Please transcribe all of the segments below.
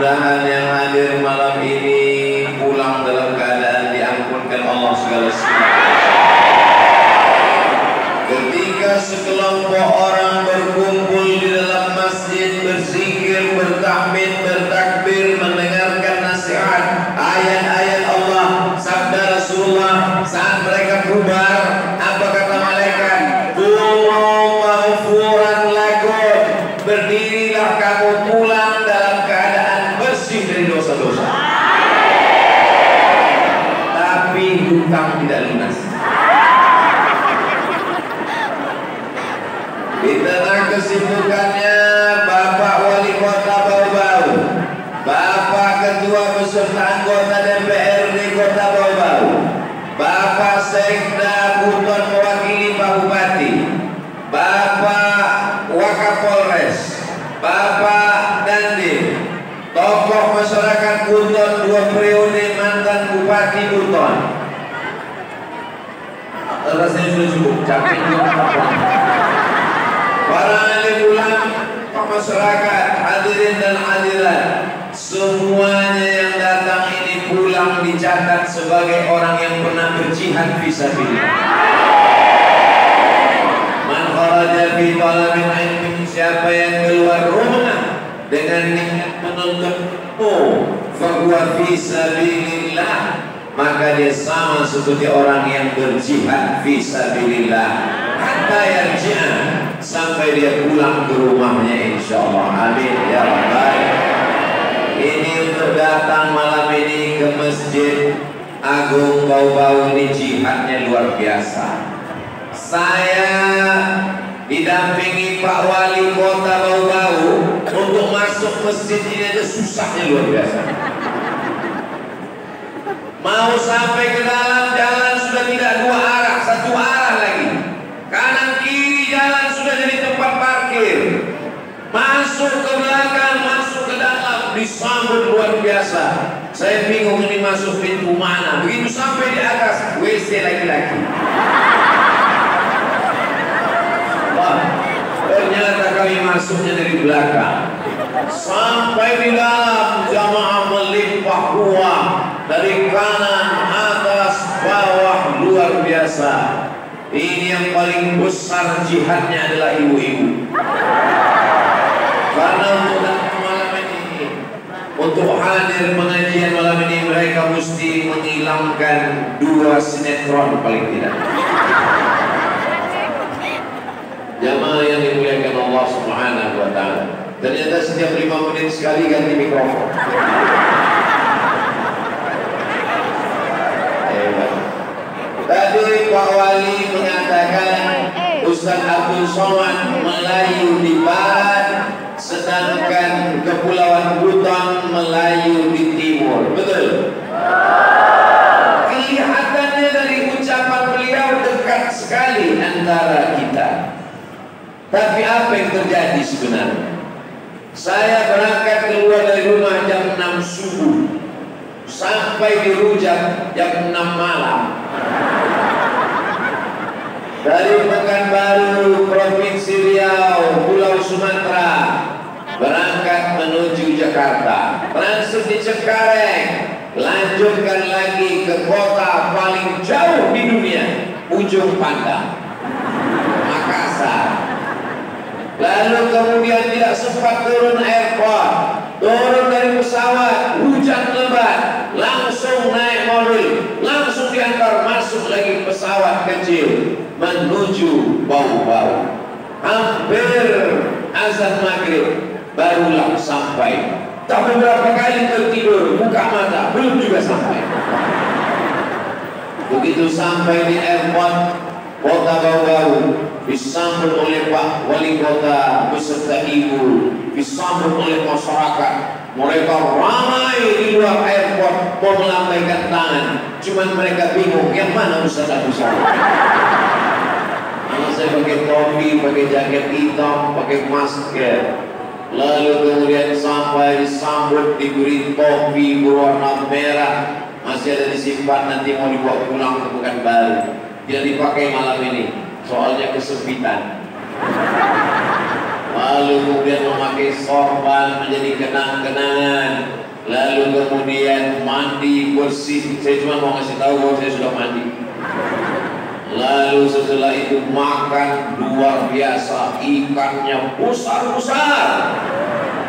Mudah-mudahan yang hadir malam ini pulang dalam keadaan diampunkan Allah segala sesuatu. Ketika sekelompok orang berkumpul di dalam masjid, berzikir, bertahmid, bertakbir, mendengarkan nasihat, ayat-ayat Allah, sabda Rasulullah, saat mereka bubar, apa kata malaikat? Qumu maghfuran lakum, berdirilah kamu pulang dalam keadaan bersih dari dosa-dosa. Tapi hutang tidak lunas. Di tengah kesibukannya, Bapak Wali Kota Bau-Bau, Bapak Ketua beserta anggota DPRD Kota Bau-Bau, Bapak Sekda Buton mewakili Pak Bupati, Bapak Wakapolres, Bapak Dandim, tokoh masyarakat Buton 2 periode mantan Bupati Buton. Rasanya sudah cukup, capek juga. Para alim ulama, masyarakat, hadirin dan hadirat, semuanya yang datang ini pulang dicatat sebagai orang yang pernah berjihad fisabilillah. Man kharaja fi talabil ilmi, siapa yang keluar rumah dengan niat menuntut ilmu, fahuwa fisabilillah, maka dia sama seperti orang yang berjihad fisabilillah. Hatta yarji'a, sampai dia pulang ke rumahnya insyaallah. Amin ya rabbal. Ini untuk datang malam ini ke Masjid Agung Bau-Bau, ini jihadnya luar biasa. Saya didampingi Pak Wali Kota Bau-Bau untuk masuk masjid ini aja susahnya luar biasa. Mau sampai ke dalam jalan sudah tidak 2 arah, 1 arah lagi. Kanan kiri jalan sudah jadi tempat parkir. Masuk ke belakang, masuk ke dalam, disambut luar biasa. Saya bingung ini masuk pintu mana. Begitu sampai di atas, WC laki-laki. Wah, ternyata kami masuknya dari belakang. Sampai di dalam, jamaah melimpah ruah dari kanan, atas, bawah, luar biasa. Ini yang paling besar jihadnya adalah ibu-ibu. Karena untuk datang malam ini, untuk hadir pengajian malam ini, mereka mesti menghilangkan 2 sinetron paling tidak. Jamaah yang dimuliakan Allah Subhanahu wa ta'ala. Ternyata setiap 5 menit sekali ganti mikrofon. Tadi Pak Wali mengatakan Ustaz Abdul Somad Melayu di barat, sedangkan Kepulauan Buton Melayu di timur. Betul? Kelihatannya dari ucapan beliau dekat sekali antara kita. Tapi apa yang terjadi sebenarnya? Saya berangkat keluar dari rumah jam 6 subuh, sampai di Rujak jam 6 malam. Dari Pekanbaru, Provinsi Riau, Pulau Sumatera, berangkat menuju Jakarta, transit di Cengkareng, lanjutkan lagi ke kota paling jauh di dunia, Ujung Pandang, Makassar. Lalu kemudian tidak sempat turun airport, turun dari pesawat, hujan lebat, langsung naik mobil, langsung diantar masuk lagi pesawat kecil menuju Bau-Bau. Hampir azan maghrib barulah sampai. Tak beberapa kali tertidur, buka mata, belum juga sampai. Begitu sampai di airport Kota Bau-Bau, disambut oleh Pak Wali Kota beserta ibu, disambut oleh masyarakat. Mereka ramai di luar airport mau melambaikan tangan, cuman mereka bingung yang mana Ustaz Abdul Somad. Karena saya pakai topi, pakai jaket hitam, pakai masker. Lalu kemudian sampai disambut, diberi topi berwarna merah, masih ada disimpan, nanti mau dibawa pulang ke Pekanbaru. Tidak dipakai malam ini, soalnya kesempitan. Lalu kemudian memakai sorban menjadi kenang-kenangan. lalu kemudian mandi bersih. Saya cuma mau ngasih tahu bahwa saya sudah mandi. Lalu setelah itu makan luar biasa, ikannya besar-besar.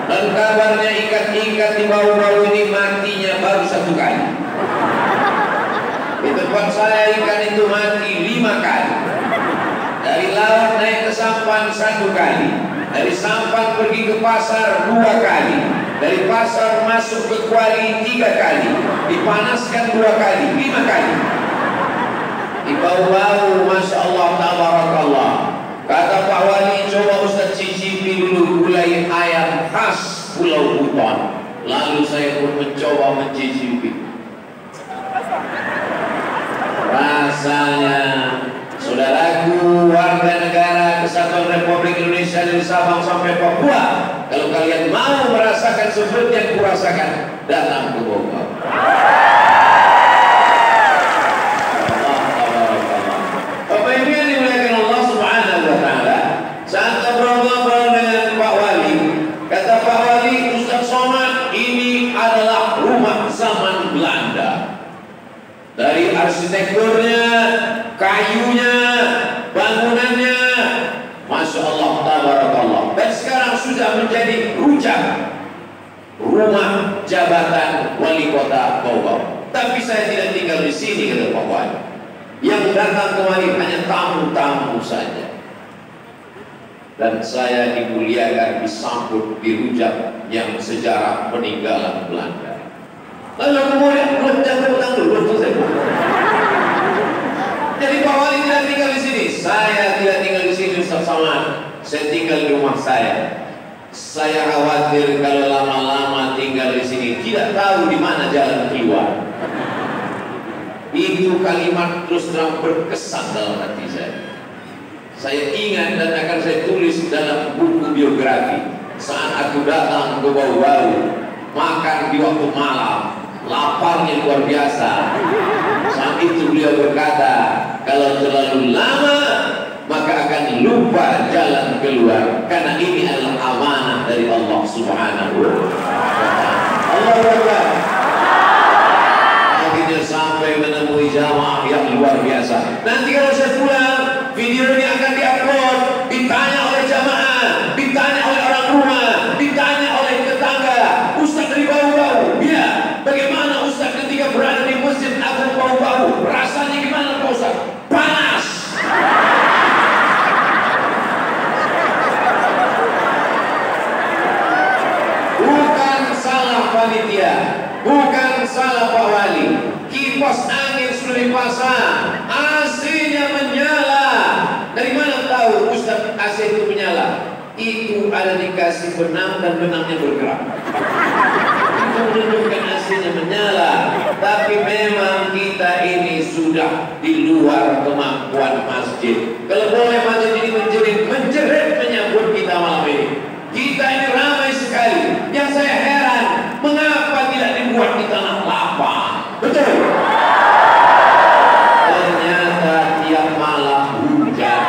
Dan kabarnya ikan-ikan di bau-bau ini matinya baru 1 kali. Di tempat saya ikan itu mati 5 kali. Dari laut naik ke sampan 1 kali. Dari sampan pergi ke pasar 2 kali. Dari pasar masuk ke kuali 3 kali. Dipanaskan 2 kali, 5 kali. Di bau-bau, Masya Allah, tabarakallah. Kata Pak Wali, coba Ustaz cicipi dulu gulai ayam khas Pulau Buton. Lalu saya pun mencoba mencicipi. Rasanya, saudaraku warga negara Kesatuan Republik Indonesia dari Sabang sampai Papua, kalau kalian mau merasakan seperti yang kurasakan, datang ke Bogor. Dari arsitekturnya, kayunya, bangunannya, Masya Allah, tabarakallah. Dan sekarang sudah menjadi rujak rumah jabatan wali kota Bogor. Tapi saya tidak tinggal di sini, kata Pak Wali. Yang datang kemari hanya tamu-tamu saja. Dan saya dimuliakan, disambut di rujak yang sejarah peninggalan Belanda. Lalu kemudian belum tepuk tangan dulu, jadi Pak Wali tidak tinggal di sini. Saya tidak tinggal di sini, Ustaz Somad. Saya tinggal di rumah saya. Saya khawatir kalau lama-lama tinggal di sini tidak tahu di mana jalan keluar. Itu kalimat terus terang berkesan dalam hati saya. Saya ingat dan akan saya tulis dalam buku biografi. Saat aku datang ke Bau-Bau, makan di waktu malam, laparnya luar biasa. Saat itu beliau berkata, kalau terlalu lama maka akan lupa jalan keluar, karena ini adalah amanah dari Allah Subhanahu wa ta'ala. Allahu Akbar. Akhirnya sampai menemui jamaah yang luar biasa. Nanti kalau saya pulang, video ini akan diupload, ditanya oleh jamaah, ditanya oleh orang rumah, ditanya oleh tetangga. Ustaz dari Bau-Bau, ya, bagaimana Ustaz ketika berada di Masjid Agung Bau-Bau? Rasanya gimana Pak Ustaz? Panas. Bukan salah panitia, bukan salah Pak Wali. Kipas angin sudah dipasang, AC-nya menyala. Dari mana tahu Ustaz AC itu menyala? Itu ada dikasih benang dan benangnya bergerak. Itu menunjukkan AC-nya menyala. Tapi memang kita ini sudah di luar kemampuan masjid. Kalau boleh masjid ini menjerit menyambut kita malam ini. Kita ini ramai sekali. Yang saya heran, mengapa tidak dibuat di tanah lapang? Betul. Ternyata tiap malam hujan.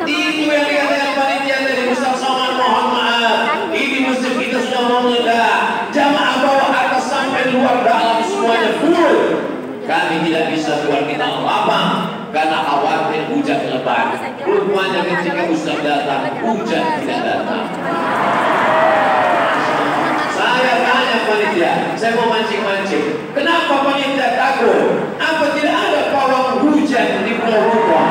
Itu yang dikatakan panitia dari Ustaz Somad, mohon maaf. Ini masjid kita sudah mau meledak. Jamaah bawah atas sampai luar dalam semuanya full. Kami tidak bisa buat di tanah lapang karena khawatir hujan lebat. Rupanya ketika Ustaz datang, hujan tidak datang. Saya tanya panitia, saya mau mancing-mancing. Kenapa panitia takut? Apa tidak ada pawang hujan di Pulau Buton?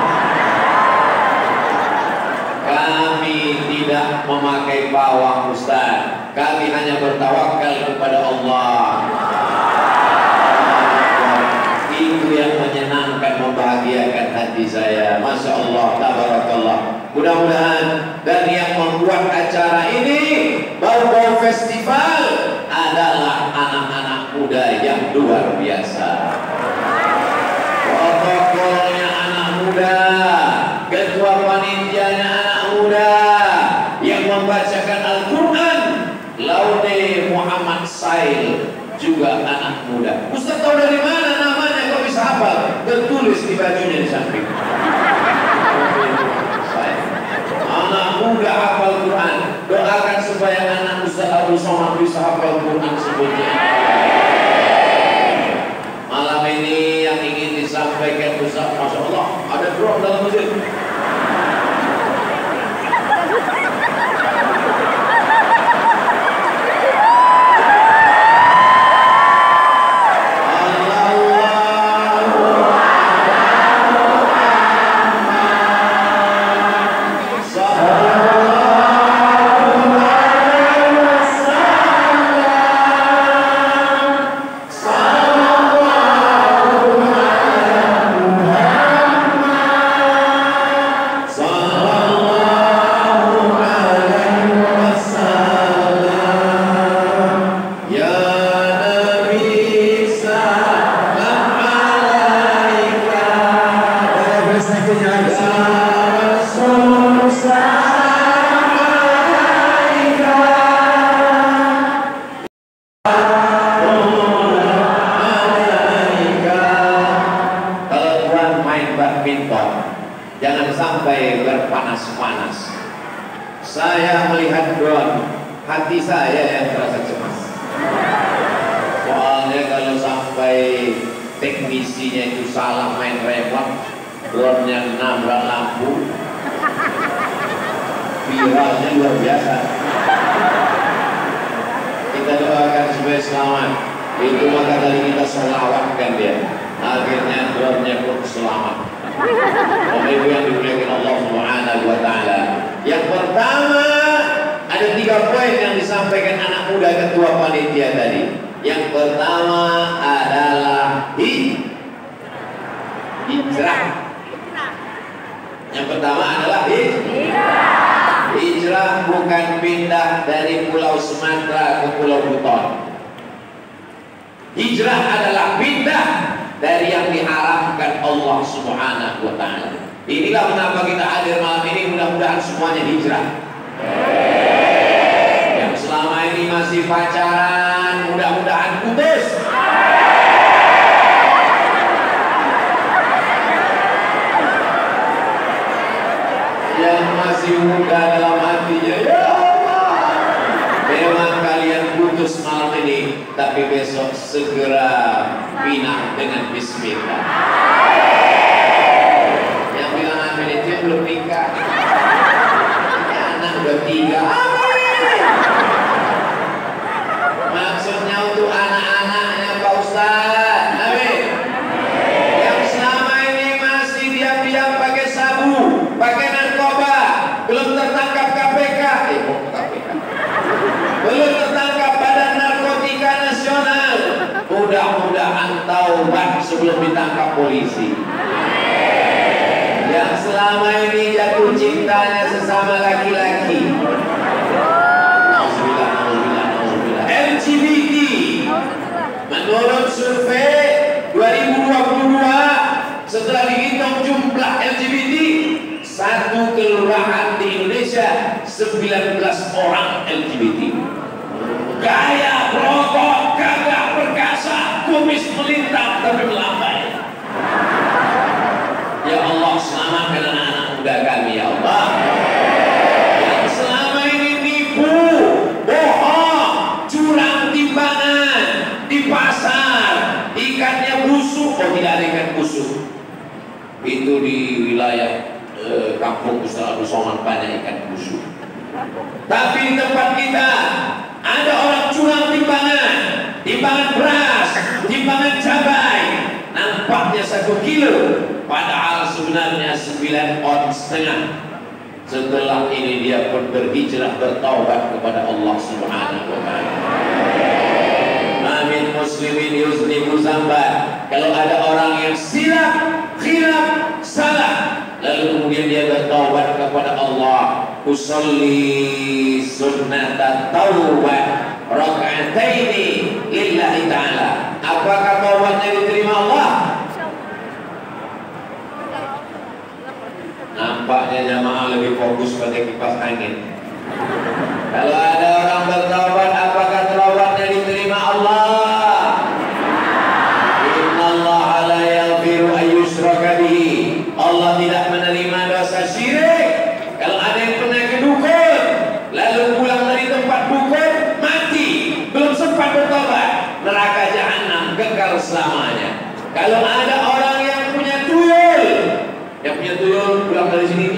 Kami tidak memakai pawang Ustaz. Kami hanya bertawakal kepada Allah. Itu yang menyenangkan, membahagiakan hati saya. Masya Allah, tabarakallah. Mudah-mudahan dan yang membuat acara ini, Bau-Bau Festival, adalah anak-anak muda yang luar biasa. Protokolnya anak muda, ketua panitianya anak muda, yang membacakan Al-Quran, Laude Muhammad Sail, juga anak muda. Ustaz tahu dari mana namanya, kok bisa hafal? Tertulis di bajunya di samping. Anak muda hafal Quran. Doakan supaya anak Ustaz Abdul Somad bisa hafal Quran sebutnya. Malam ini yang ingin disampaikan Ustaz, Masya Allah, ada drop dalam masjid. Jangan sampai berpanas-panas. Saya melihat drone, hati saya yang terasa cemas. Soalnya kalau sampai teknisinya itu salah main remote, drone-nya nabrak lampu, viralnya luar biasa. Kita doakan supaya selamat. Itu maka tadi kita selawatkan dia. Akhirnya drone-nya pun selamat. Bapak Ibu yang dimuliakan Allah Subhanahu wa Ta'ala. Yang pertama, ada 3 poin yang disampaikan anak muda ketua panitia tadi. Yang pertama adalah hijrah. Yang pertama adalah hijrah. Hijrah bukan pindah dari Pulau Sumatera ke Pulau Buton. Hijrah adalah pindah dari yang diharapkan Allah Subhanahu wa Ta'ala. Inilah kenapa kita hadir malam ini, mudah-mudahan semuanya hijrah. Yang selama ini masih pacaran, mudah-mudahan putus. Yang masih muda dalam hatinya, ya Allah, memang kalian putus malam ini, tapi besok segera pindah dengan bismillah. Yang bilang amin itu belum nikah, ya, anak udah 3. Maksudnya untuk anak-anaknya Pak Ustaz. Amin. Yang selama ini masih diam-diam pakai sabu, pakai narkoba, belum tertangkap KPK, belum tertangkap Badan Narkotika Nasional, mudah-mudahan taubat sebelum ditangkap polisi. Yang selama ini jatuh cintanya sesama laki-laki, LGBT, menurut survei 2022, setelah dihitung jumlah LGBT, 1 kelurahan di Indonesia 19 orang LGBT. Gaya merokok, gagah perkasa, kumis melintang tapi melambai. Ya Allah, selamatkan anak-anak muda kami, ya Allah. Yang selama ini nipu, bohong, curang timbangan di pasar, ikannya busuk. Oh, tidak ada ikan busuk. Itu di wilayah kampung Ustaz Abdul Somad banyak ikan busuk. Tapi di tempat kita ada orang curang timbangan, timbangan beras, timbangan cabai, nampaknya 1 kilo, padahal sebenarnya 9,5 ons. Setelah ini dia pun berhijrah, bertaubat kepada Allah Subhanahu wa Ta'ala. Amin muslimin yuznibu zamban. Kalau ada orang yang silap, khilaf, salah, lalu kemudian dia bertaubat kepada Allah, usolli sunnata taubat raka'ataini lillahi ta'ala. Apakah taubatnya diterima Allah? Nampaknya jamaah lebih fokus pada kipas angin. Kalau ada orang bertaubat, apakah taubatnya diterima Allah? Innallaha la yaghfiru an yushraka bihi. Allah tidak menerima dosa syirik. Kalau ada yang pernah ke dukun, lalu pulang dari tempat dukun,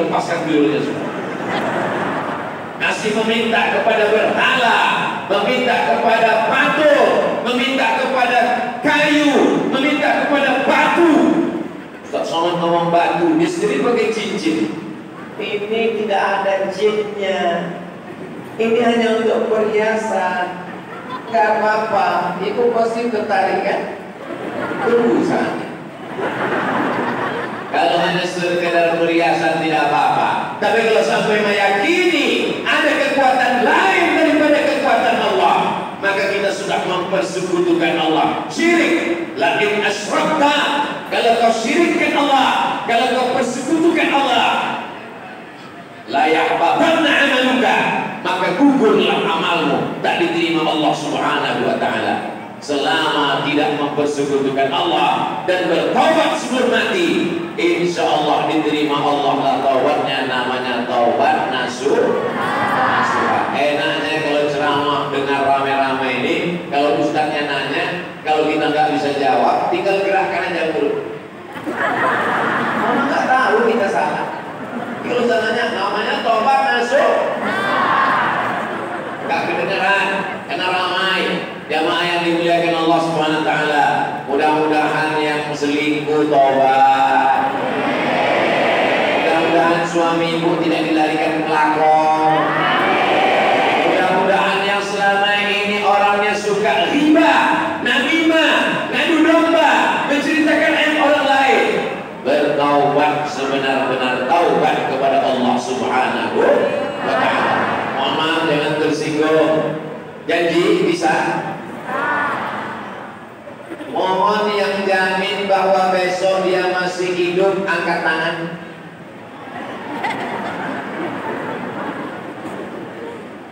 lepaskan tuyulnya semua. Masih meminta kepada berhala, meminta kepada patung, meminta kepada kayu, meminta kepada batu. Ustaz Somad ngomong batu, dia sendiri pakai cincin. Ini tidak ada jinnya. Ini hanya untuk perhiasan. Gak apa-apa. Ibu pasti tertarik kan? Tunggu saja. Kalau hanya sekedar perhiasan tidak apa-apa. Tapi kalau sampai meyakini ada kekuatan lain daripada kekuatan Allah, maka kita sudah mempersekutukan Allah. Syirik. Lain asyrakta. Kalau kau syirikkan Allah, kalau kau persekutukan Allah, la yahbatanna amaluka, maka gugurlah amalmu, tak diterima Allah Subhanahu wa taala. Selama tidak mempersekutukan Allah dan bertaubat sebelum mati, insya Allah diterima Allah lah taubatnya, namanya taubat nasuh. Enaknya kalau ceramah dengar rame-rame ini, kalau ustaznya nanya, kalau kita nggak bisa jawab, tinggal gerakkan aja mulut. Mama nggak tahu kita salah. Kalau ustaznya namanya taubat nasuh, nggak kedengeran, karena ramai. Jamaah yang dimuliakan Allah Subhanahu wa taala, mudah-mudahan yang selingkuh taubat. Mudah-mudahan suami ibu tidak dilarikan pelakor. Mudah-mudahan yang selama ini orangnya suka riba, namimah, ngadu domba, menceritakan aib orang lain, bertaubat sebenar-benar taubat kepada Allah Subhanahu wa taala. Mohon maaf jangan tersinggung. Janji bisa? Mohon yang jamin bahwa besok dia masih hidup, angkat tangan.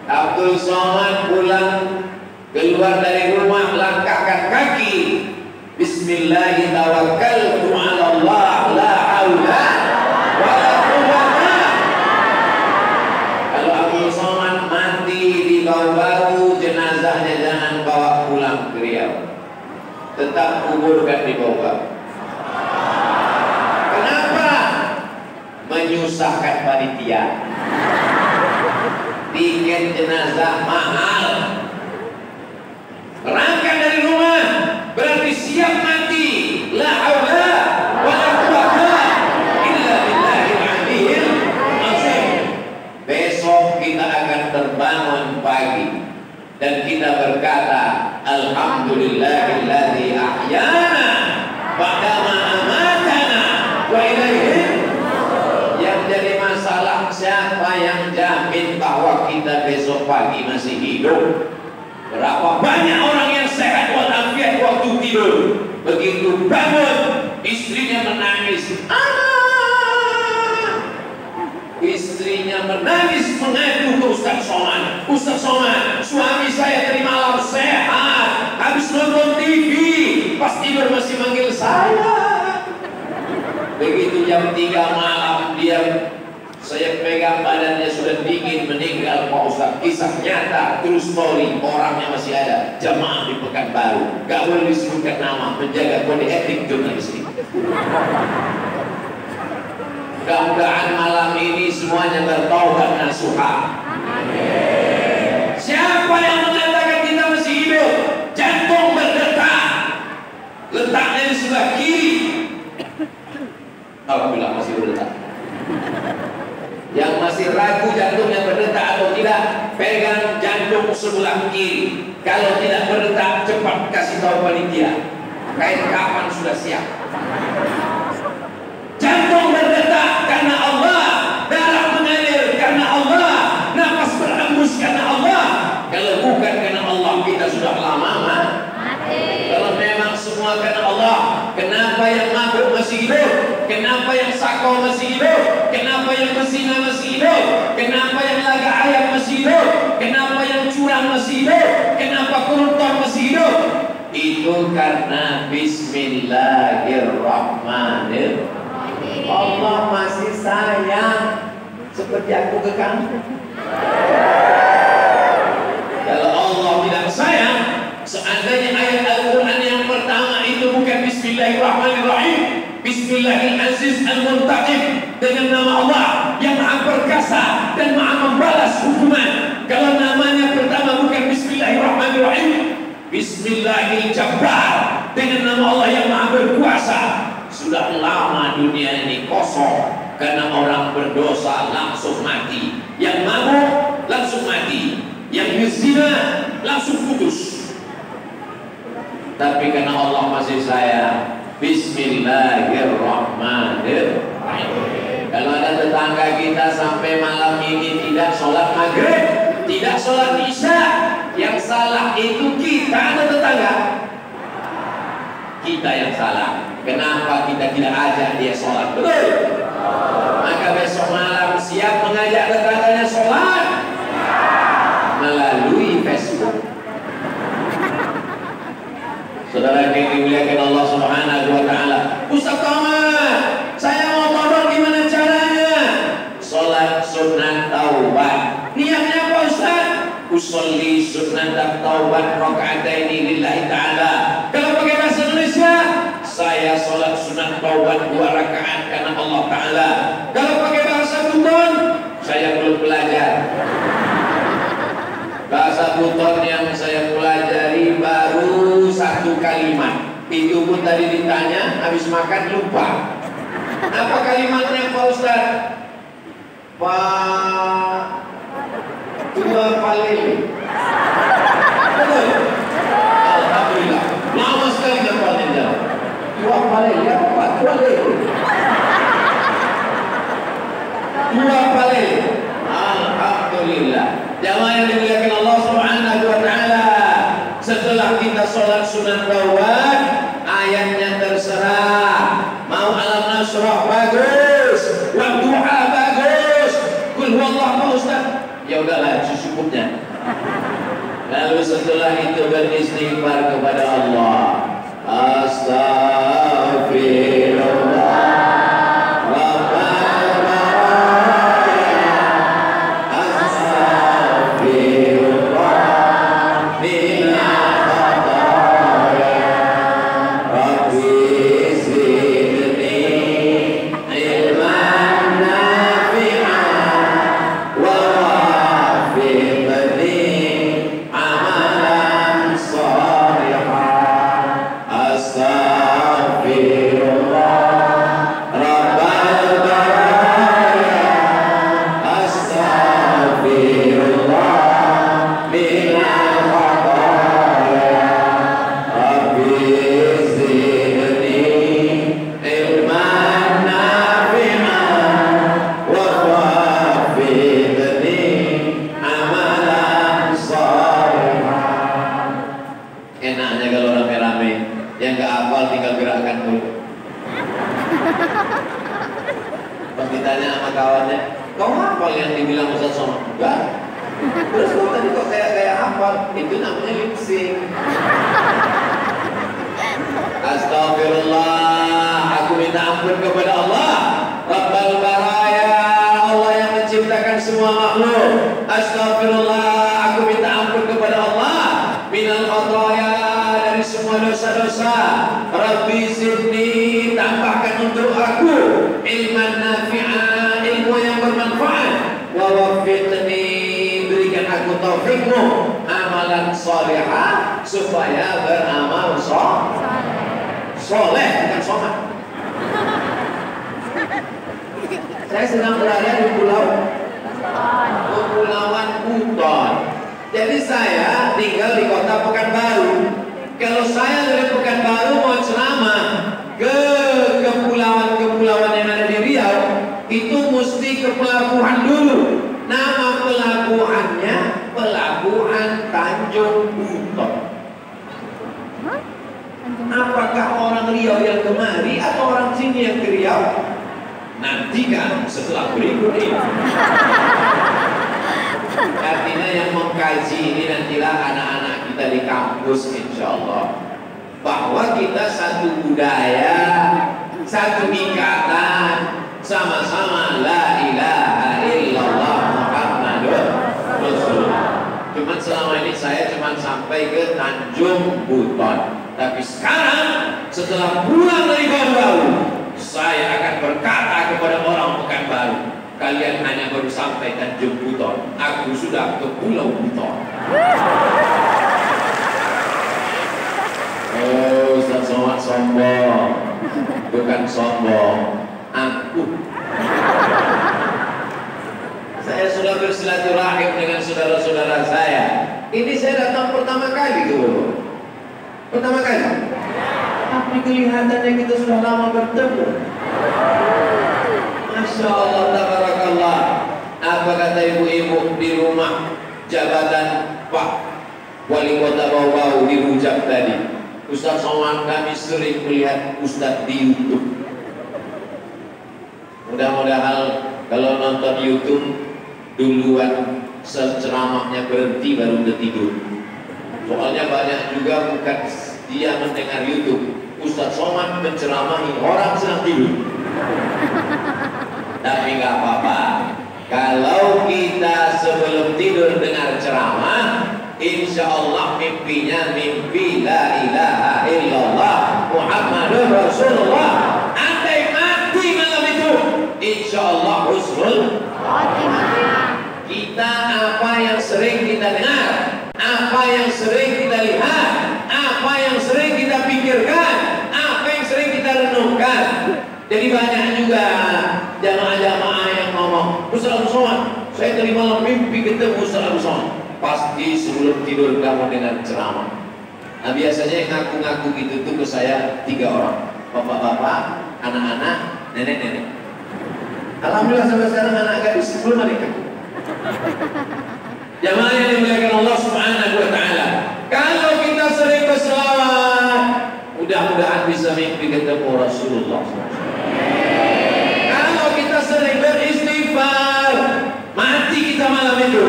Abdul Somad pulang keluar dari rumah, langkahkan kaki. Bismillahirrahmanirrahim. Allah la haula wala quwwata. Kalau Abdul Somad mati di Bau-Bau, jenazahnya jangan bawa pulang ke Riau, tetap kuburkan di Bau-Bau. Kenapa? Menyusahkan panitia. Tiket jenazah mahal. Berangkat dari rumah berarti siap mati. La haula wala quwwata illa billahil aliyyil azim. Besok kita akan terbangun pagi dan kita berkata, alhamdulillahilladzi ahyana ba'dama amatana wa ilaihi. Yang jadi masalah, siapa yang jamin bahwa kita besok pagi masih hidup? Berapa banyak orang yang sehat walafiat waktu tidur, begitu bangun istrinya menangis, istrinya menangis mengadu ke Ustaz Somad. Ustaz Somad, suami saya tadi malam sehat, habis nonton TV, pas tidur masih manggil saya. Begitu jam 3 malam saya pegang badannya sudah dingin, meninggal Pak Ustaz. Kisah nyata, true story, orangnya masih ada. Jamaah di Pekanbaru, gak boleh disebutkan nama, menjaga kode etik jurnalistik. Mudah-mudahan malam ini semuanya bertaubat nasuha. Siapa yang mengatakan kita masih hidup? Jantung berdetak, letaknya di sebelah kiri. Alhamdulillah masih berdetak. Yang masih ragu jantungnya berdetak atau tidak, pegang jantung sebelah kiri. Kalau tidak berdetak, cepat kasih tahu panitia. Kain kapan sudah siap. Jantung berdetak karena Allah, darah mengalir karena Allah, nafas berhembus karena Allah. Kalau bukan karena Allah, kita sudah lama mati. Kalau memang semua karena Allah, kenapa yang mabuk masih hidup? Kenapa yang sakau masih hidup? Kenapa yang berzina masih hidup? Kenapa yang laga ayam masih hidup? Kenapa yang curang masih hidup? Kenapa koruptor masih hidup? Itu karena Bismillahirrahmanirrahim. Allah masih sayang seperti aku ke kamu. Kalau Allah tidak sayang, seandainya ayat Al-Quran yang pertama itu bukan Bismillahirrahmanirrahim, Bismillahirrahmanirrahim, dengan nama Allah, yang maha perkasa dan maha membalas hukuman. Kalau namanya pertama bukan Bismillahirrahmanirrahim, Bismillahirrahmanirrahim, dengan nama Allah yang maha berkuasa. Sudah lama dunia ini kosong karena orang berdosa langsung mati, yang mabuk langsung mati, yang berzina langsung putus. Tapi karena Allah masih sayang, Bismillahirrahmanirrahim. Kalau ada tetangga kita sampai malam ini tidak sholat maghrib, tidak sholat isya, yang salah itu kita atau tetangga? Kita yang salah. Kenapa kita tidak ajak dia sholat? Betul. Maka besok malam siap mengajak tetangganya sholat melalui Facebook. Saudara yang dimuliakan Allah Subhanahu wa taala. Ustaz Komar, saya mau tolong gimana caranya? Sholat sunat taubat. Niatnya apa Ustaz? Usolli sunat taubat rakaataini lillahi ta'ala. Kalau pakai bahasa Indonesia, saya sholat sunat taubat 2 rakaat karena Allah Ta'ala. Kalau pakai bahasa Buton, saya belum belajar. Bahasa Buton yang saya pelajari baru 1 kalimat. Itu pun tadi ditanya, habis makan lupa. Apa kalimatnya Pak Ustaz? Pak Tua Palele. Betul? Alhamdulillah. Lama sekali dapatnya jawab. Tua Palele, apa Pak? Tua Palele. Tua Palele. Alhamdulillah. Jamaah yang dimuliakan Allah Subhanahu wa taala. Setelah kita sholat sunat taubat, ayatnya terserah. Mau alam nasrah bagus, wa duha bagus, kul huwallahu Pak Ustaz. Ya udahlah, secukupnya. Lalu setelah itu beristighfar kepada Allah. Astaghfirullah. Amalan solehah supaya beramal soleh, bukan somat. Saya sedang berada di Kepulauan Buton. Jadi saya tinggal di kota Pekanbaru. Kalau saya dari Pekanbaru mau ceramah ke kepulauan-kepulauan yang ada di Riau, itu mesti ke pelabuhan dulu. Nama pelabuhannya Pelabuhan Tanjung Buton. Apakah orang Riau yang kemari atau orang sini yang ke Riau? Nantikan setelah berikut ini. Artinya yang mengkaji ini nantilah anak-anak kita di kampus, insya Allah, bahwa kita satu budaya, satu ikatan, sama-sama la ilaha illallah Muhammadur Rasulullah. Cuman selama ini saya cuma sampai ke Tanjung Buton. Tapi sekarang setelah pulang dari Baru-Baru, saya akan berkata kepada orang Pekanbaru, Kalian hanya baru sampai Tanjung Buton, aku sudah ke Pulau Buton. Oh, Ustaz Somad sombong. Bukan sombong, aku. Saya sudah bersilaturahim dengan saudara-saudara saya. Ini saya datang pertama kali dulu. Pertama kali. Tapi kelihatannya kita sudah lama bertemu. Masya Allah, tabarakallah. Apa kata ibu-ibu di rumah jabatan Pak Wali Kota Bau-Bau di Rujak tadi? Ustaz Somad, kami sering melihat Ustaz di YouTube. Mudah-mudahan kalau nonton YouTube duluan ceramahnya berhenti baru tidur. Soalnya banyak juga bukan dia mendengar YouTube, Ustaz Somad menceramahi orang sedang tidur. Tapi nggak apa-apa. Kalau kita sebelum tidur dengar ceramah, insya Allah mimpinya mimpi la ilaha illallah Muhammadur Rasulullah. Andai mati malam itu, insya Allah husnul khatimah. Kita apa yang sering kita dengar, apa yang sering kita lihat, apa yang sering kita pikirkan, apa yang sering kita renungkan. Jadi banyak juga jamaah-jamaah yang ngomong, Ustaz Abu Somad, saya tadi malam mimpi ketemu Ustaz Abu Somad. Pasti sebelum tidur kamu dengan ceramah. Nah biasanya yang ngaku-ngaku gitu tuh ke saya 3 orang, bapak-bapak, anak-anak, nenek-nenek. Alhamdulillah sampai sekarang anak gadis belum ada yang jamaah yang dimuliakan Allah Subhanahu wa Ta'ala. Kalau kita sering berselawat, mudah-mudahan bisa mimpi ketemu Rasulullah. Kalau kita sering beristighfar, mati kita malam itu,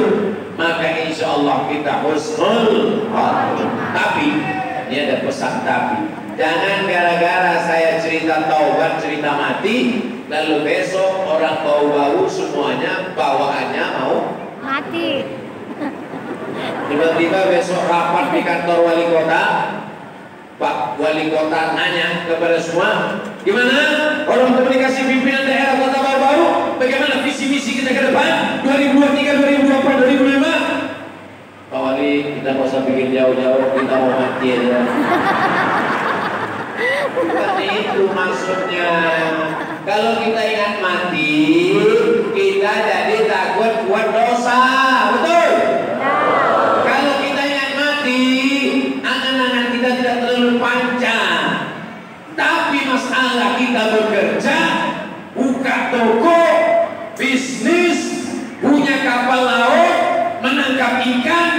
maka insya Allah kita husnul khatimah. Tapi ini ada pesan tapi. Jangan gara-gara saya cerita taubat, cerita mati, lalu besok orang bau-bau semuanya bawaannya mau mati. Tiba-tiba besok rapat di kantor wali kota, Pak Wali Kota nanya kepada semua, gimana orang komunikasi pimpinan daerah Kota Bau-Bau, bagaimana visi misi kita ke depan 2023, 2024, 2025? Pak Wali, kita nggak usah bikin jauh-jauh, kita mau mati aja. Bukan itu maksudnya. Kalau kita ingat mati, kita jadi takut buat dosa, betul? Kalau kita ingat mati, angan-angan kita tidak terlalu panjang. Tapi masalah kita bekerja, buka toko, bisnis, punya kapal laut, menangkap ikan,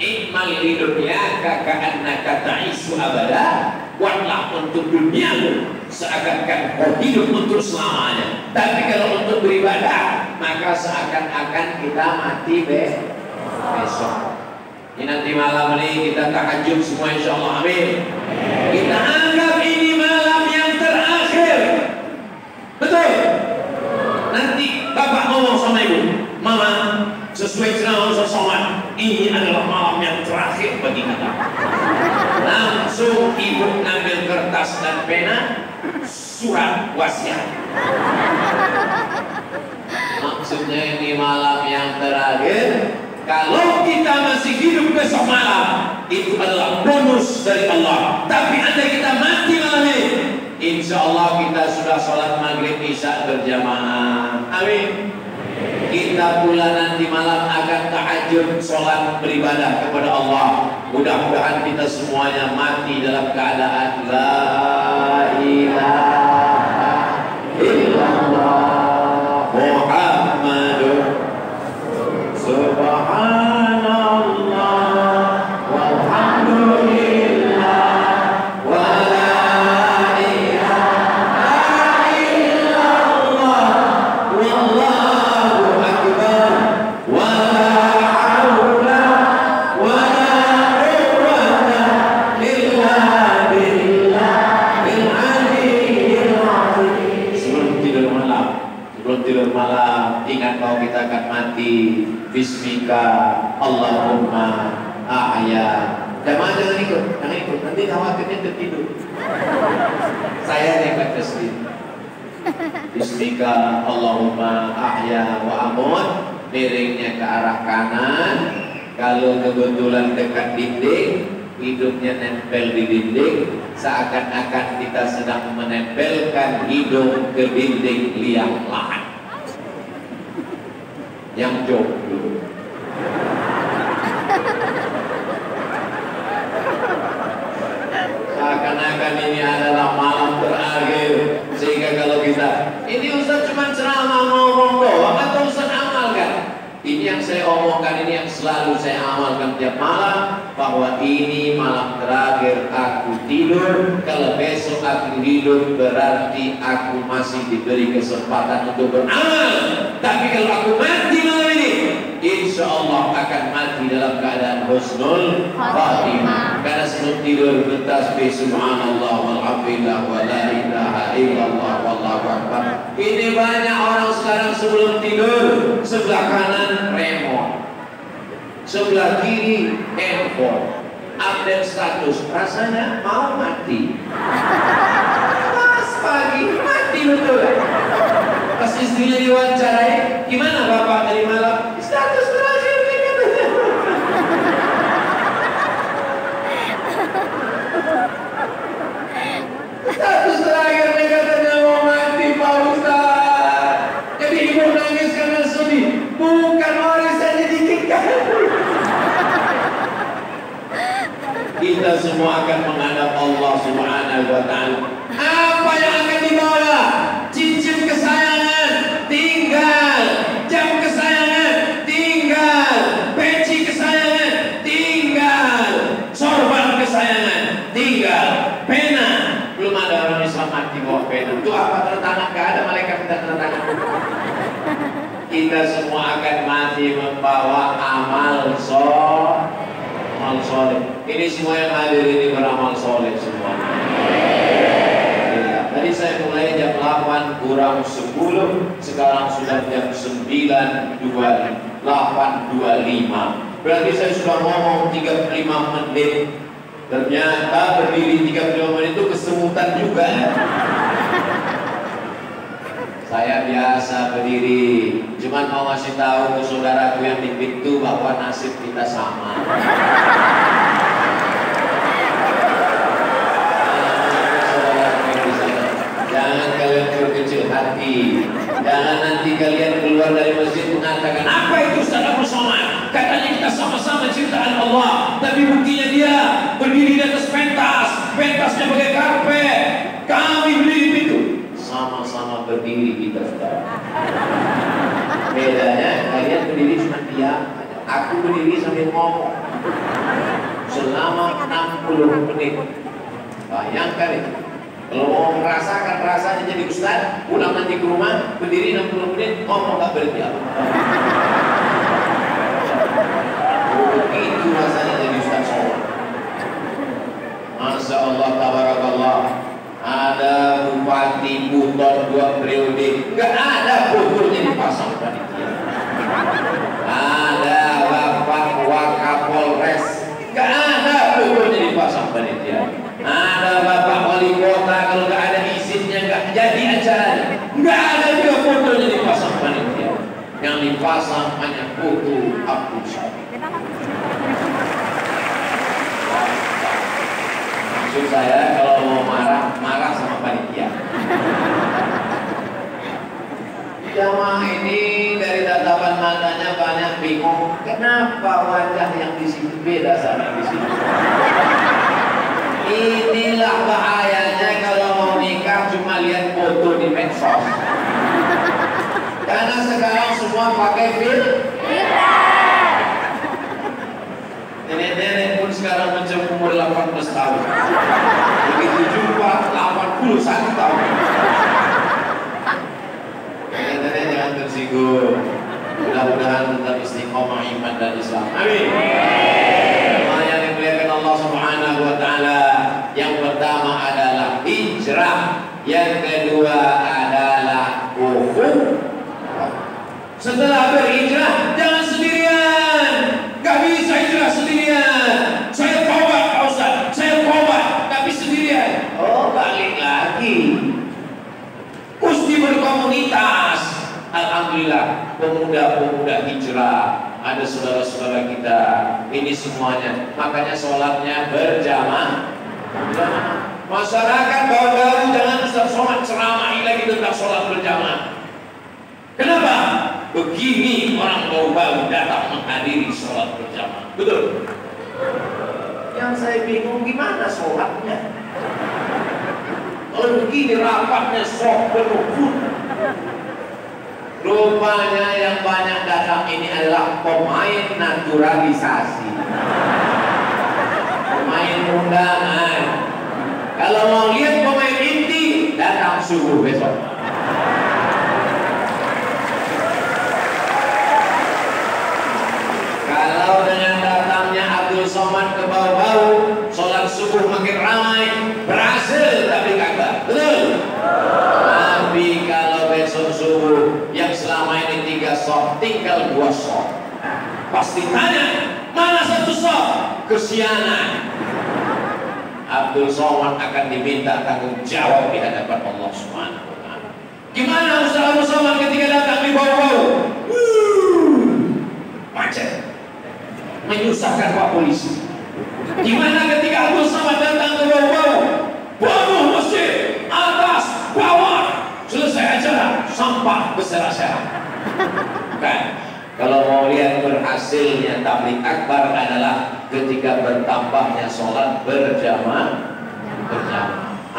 ikmal hidupnya kaka'annaka ta'isu abada. Buatlah untuk duniamu seakan-akan kau hidup untuk selamanya. Tapi kalau untuk beribadah, maka seakan-akan kita mati besok. Ini nanti malam ini kita tahajud semua insya Allah, amin. Kita anggap ini malam yang terakhir. Betul? Nanti bapak ngomong sama ibu, mama, sesuai ceramah Ustaz Somad, ini adalah malam yang terakhir bagi kita. Langsung ibu ngambil kertas dan pena, surat wasiat. Maksudnya ini malam yang terakhir. Kalau kita masih hidup besok malam, itu adalah bonus dari Allah. Tapi andai kita mati malam ini, insya Allah kita sudah sholat maghrib isya berjamaah. Amin. Kita pula nanti malam akan tahajud, sholat beribadah kepada Allah. Mudah-mudahan kita semuanya mati dalam keadaan la ilaha illallah Muhammadur Subhanallah walhamdulillah wa la ilaha illallah wallahu akbar wa la hawla wa la quwwata illa billahil aliyyil azim. Sebelum tidur malam, ingat bahwa kita akan mati. Bismika Allahumma ahya. Jamaah jangan ikut, nanti khawatirnya tertidur. Saya yang baca sendiri. Bismika Allahumma ahya wa amut. Miringnya ke arah kanan. Kalau kebetulan dekat dinding, hidungnya nempel di dinding, seakan-akan kita sedang menempelkan hidung ke dinding liang lahat. Yang jomblo. Seakan-akan ini adalah malam terakhir, sehingga kalau kita, ini Ustaz cuma ceramah ngomong doang atau Ustaz amalkan? Ini yang saya omongkan, ini yang selalu saya amalkan tiap malam, bahwa ini malam terakhir aku tidur. Kalau besok aku hidup berarti aku masih diberi kesempatan untuk beramal. Tapi kalau aku mati malam ini, insya Allah akan mati dalam keadaan husnul khatimah. Karena sebelum tidur bertasbih subhanallah walhamdulillah wa la ilaha illallah wallahu akbar. Ini banyak orang sekarang sebelum tidur, sebelah kanan remote, sebelah kiri handphone, update status, rasanya mau mati. Pas pagi mati betul. Pas istrinya diwawancarai, gimana bapak tadi malam? Status terakhir nih katanya. Status terakhir nih katanya mau mati Pak Ustaz. Jadi ibu nangis karena sedih, bukan warisan didikitkan. Kita semua akan menghadap Allah Subhanahu wa Ta'ala. Apa yang akan dibawa? Cincin kesayangan tinggal, jam kesayangan tinggal, peci kesayangan tinggal, sorban kesayangan tinggal, pena. Belum ada orang Islam mati bawa pena. Itu apa? Tertanam? Gak ada malaikat minta tertanam. Kita semua akan mati membawa amal soleh. Ini semua yang hadir ini beramal soleh semua. Tadi saya mulai jam 8 kurang 10, sekarang sudah jam 9.825. Berarti saya sudah ngomong 35 menit. Ternyata berdiri 35 menit itu kesemutan juga. Saya biasa berdiri, cuman mau ngasih tahu ke saudaraku yang di pintu bahwa nasib kita sama. Jangan kalian berkecil hati. Jangan nanti kalian keluar dari masjid mengatakan, apa itu Ustaz Abdul Somad? Katanya kita sama-sama ciptaan Allah, tapi buktinya dia berdiri di atas pentasnya pakai karpet. Kami berdiri di pintu. Sama-sama berdiri kita sudah. Bedanya kalian berdiri cuma diam, aku berdiri sambil ngomong selama 60 menit. Bayangkan itu. Kalau mau merasakan rasanya jadi ustaz, pulang nanti ke rumah, berdiri 60 menit, ngomong gak berhenti apa. Begitu rasanya jadi ustaz sholat. Masya Allah, tabarakallah. Ada bupati Buton 2 periode, gak ada fotonya dipasang panitia. Ada bapak Wakapolres, gak ada fotonya dipasang panitia. Ada bapak wali kota, kalau gak ada izinnya gak jadi acaranya. Gak ada juga fotonya dipasang panitia. Yang dipasang hanya foto Abdul Somad. Maksud saya kalau mau marah sama panitia. Jamaah ini dari tatapan matanya banyak bingung, kenapa wajah yang di situ beda sama yang di sini. Inilah bahayanya kalau mau nikah cuma lihat foto di medsos. Karena sekarang semua pakai filter. Nenek-nenek pun sekarang mencapai umur 18 tahun. Begitu jumpa 81 tahun. Nenek-nenek jangan tersinggung. Mudah-mudahan tetap istiqomah iman dan Islam. Amin. Yang dimuliakan Allah Subhanahu wa Ta'ala. Yang pertama adalah hijrah. Yang kedua adalah ukhuwah. Setelah berhijrah jangan sendirian. Gak bisa hijrah sendirian. Saya taubat Pak Ustaz, saya taubat tapi sendirian. Oh, balik lagi. Mesti berkomunikasi pemuda-pemuda hijrah, ada saudara-saudara kita, ini semuanya. Makanya sholatnya berjamaah. Masyarakat baru-baru jangan sholat ceramah lagi tentang sholat berjamaah. Kenapa? Begini orang baru-baru datang menghadiri sholat berjamaah. Betul? Yang saya bingung gimana sholatnya? Kalau begini rapatnya sok penuh. Rupanya yang banyak datang ini adalah pemain naturalisasi, pemain undangan. Kalau mau lihat pemain inti, datang subuh besok. Kalau dengan datangnya Abdul Somad ke bau-bau, sholat subuh makin ramai, berhasil tabligh akbar. Betul? Tapi kalau besok subuh yang selama ini 3 shot tinggal 2 shot, pasti tanya mana 1 shot? Kesianan. Abdul Somad akan diminta tanggung jawab di hadapan Allah Subhanahu wa Ta'ala. Gimana Ustaz Abdul Somad ketika datang di bau-bau? Macet, menyusahkan Pak Polisi. Gimana ketika Abdul Somad datang ke bau-bau? Penuh masjid, atas, bawah, selesai acara, sampah berserakan. Kan? Kalau mau lihat berhasilnya tabligh akbar adalah ketika bertambahnya sholat berjamaah.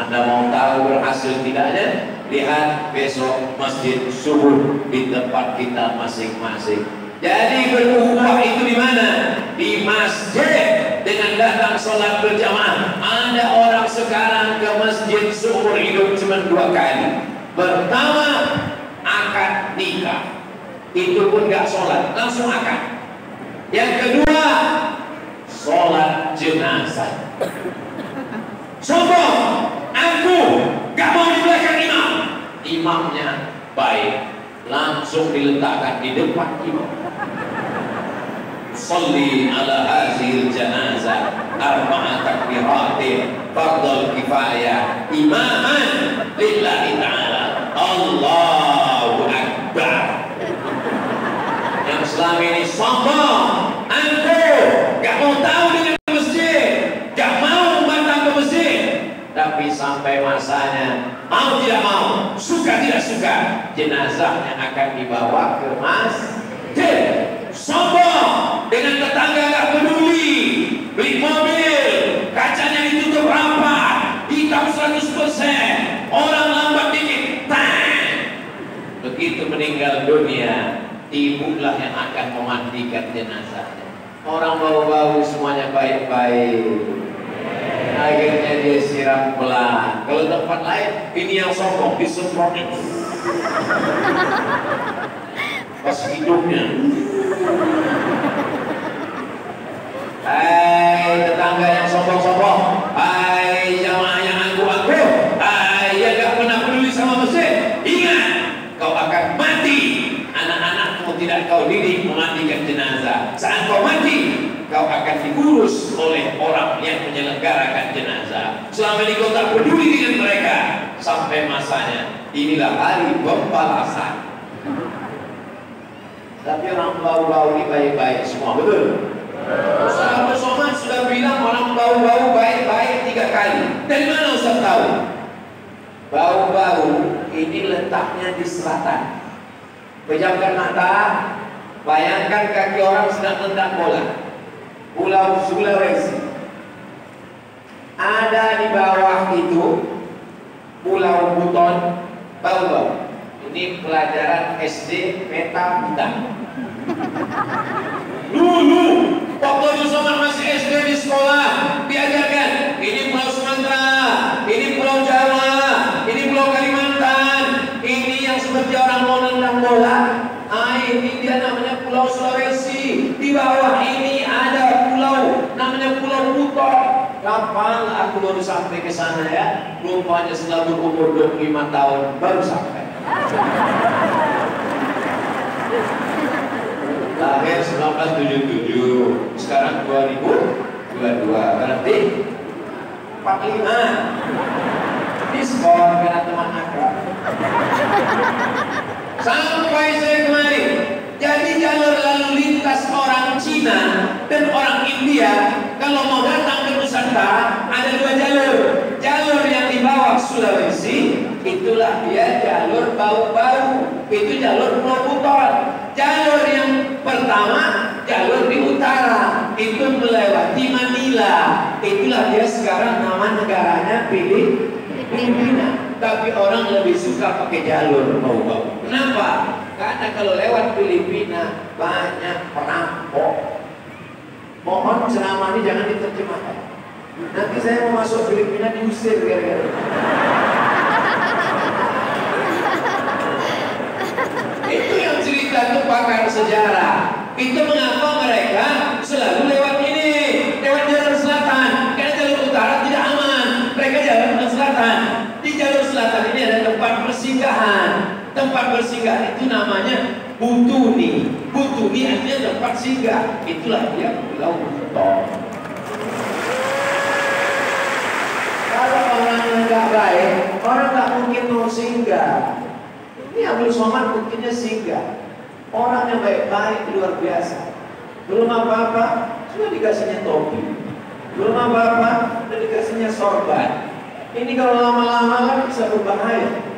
Anda mau tahu berhasil tidaknya? Lihat besok masjid subuh di tempat kita masing-masing. Jadi berukhuwah itu di mana? Di masjid dengan datang sholat berjamaah. Ada orang sekarang ke masjid seumur hidup cuma 2 kali. Pertama, akad nikah. Itu pun gak sholat, langsung akad. Yang kedua, sholat jenazah. Sombong, aku gak mau di belakang imam. Imamnya baik, langsung diletakkan di depan imam. Salli ala hazil janazah arba'a takbiratin fardul kifayah imaman lillahi ta'ala. Allahu Akbar. Yang selama ini sombong, aku gak mau tahu dengan masjid, gak mau datang ke masjid. Tapi sampai masanya, mau tidak mau, suka tidak suka, jenazahnya akan dibawa ke masjid. Sombong, dengan tetangga gak peduli, beli mobil, kacanya ditutup rapat, hitam 100%, orang lambat dikit, tang. Begitu meninggal dunia, ibulah yang akan memandikan jenazahnya. Orang bau-bau semuanya baik-baik, akhirnya dia siram pelan. Kalau tempat lain, ini yang sombong, disemprotnya pas hidupnya. Hai tetangga yang sombong-sombong, hai jamaah yang angkuh-angkuh, hai yang gak pernah peduli sama masjid, ingat, kau akan mati. Anak-anakmu tidak kau didik memandikan jenazah. Saat kau mati, kau akan diurus oleh orang yang menyelenggarakan jenazah. Selama ini kau tak peduli dengan mereka, sampai masanya, inilah hari pembalasan. Tapi orang bau-bau ini baik-baik semua, betul? Ustaz Abdul Somad sudah bilang orang bau-bau baik-baik 3 kali. Dari mana Ustaz tahu? Bau-bau ini letaknya di selatan. Pejamkan mata, bayangkan kaki orang sedang tendang bola. Pulau Sulawesi. Ada di bawah itu Pulau Buton, bau-bau. Ini pelajaran SD peta bintang. Dulu waktu Abdul Somad masih SD di sekolah diajarkan, ini Pulau Sumatera, ini Pulau Jawa, ini Pulau Kalimantan, ini yang seperti orang mau nendang bola. Ini dia namanya Pulau Sulawesi. Di bawah ini ada pulau namanya Pulau Buton. Kapan aku baru sampai ke sana ya? Rupanya setelah berumur 25 tahun baru sampai. Lahir 1977, sekarang 2022, berarti 45. Diskon karena teman akrab. Sampai saya kemari lintas orang Cina dan orang India kalau mau datang ke Nusantara ada dua jalur. Jalur yang di bawah Sulawesi itulah dia jalur bau-bau, itu jalur Pulau Buton. Jalur yang pertama jalur di utara itu melewati Manila, itulah dia sekarang nama negaranya Filipina. Tapi orang lebih suka pakai jalur bau-bau. Kenapa? Karena kalau lewat Filipina banyak perampok. Mohon ceramah ini jangan diterjemahkan. Nanti saya mau masuk Filipina diusir gara-gara. Itu yang cerita tuh pakar sejarah. Itu mengapa mereka selalu lewat ini, lewat jalur selatan. Karena jalur utara tidak aman. Mereka jalur selatan. Di jalur selatan ini ada tempat persinggahan. Tempat persinggahan itu namanya Butuni. Butuni artinya tempat singgah. Itulah dia Pulau Buton. Kalau orang yang nggak baik, orang nggak mungkin mau singgah. Ini Abdul Somad buktinya singgah. Orang yang baik-baik luar biasa. Belum apa-apa, sudah dikasihnya topi. Belum apa-apa, sudah dikasihnya sorban. Ini kalau lama-lama kan bisa berbahaya.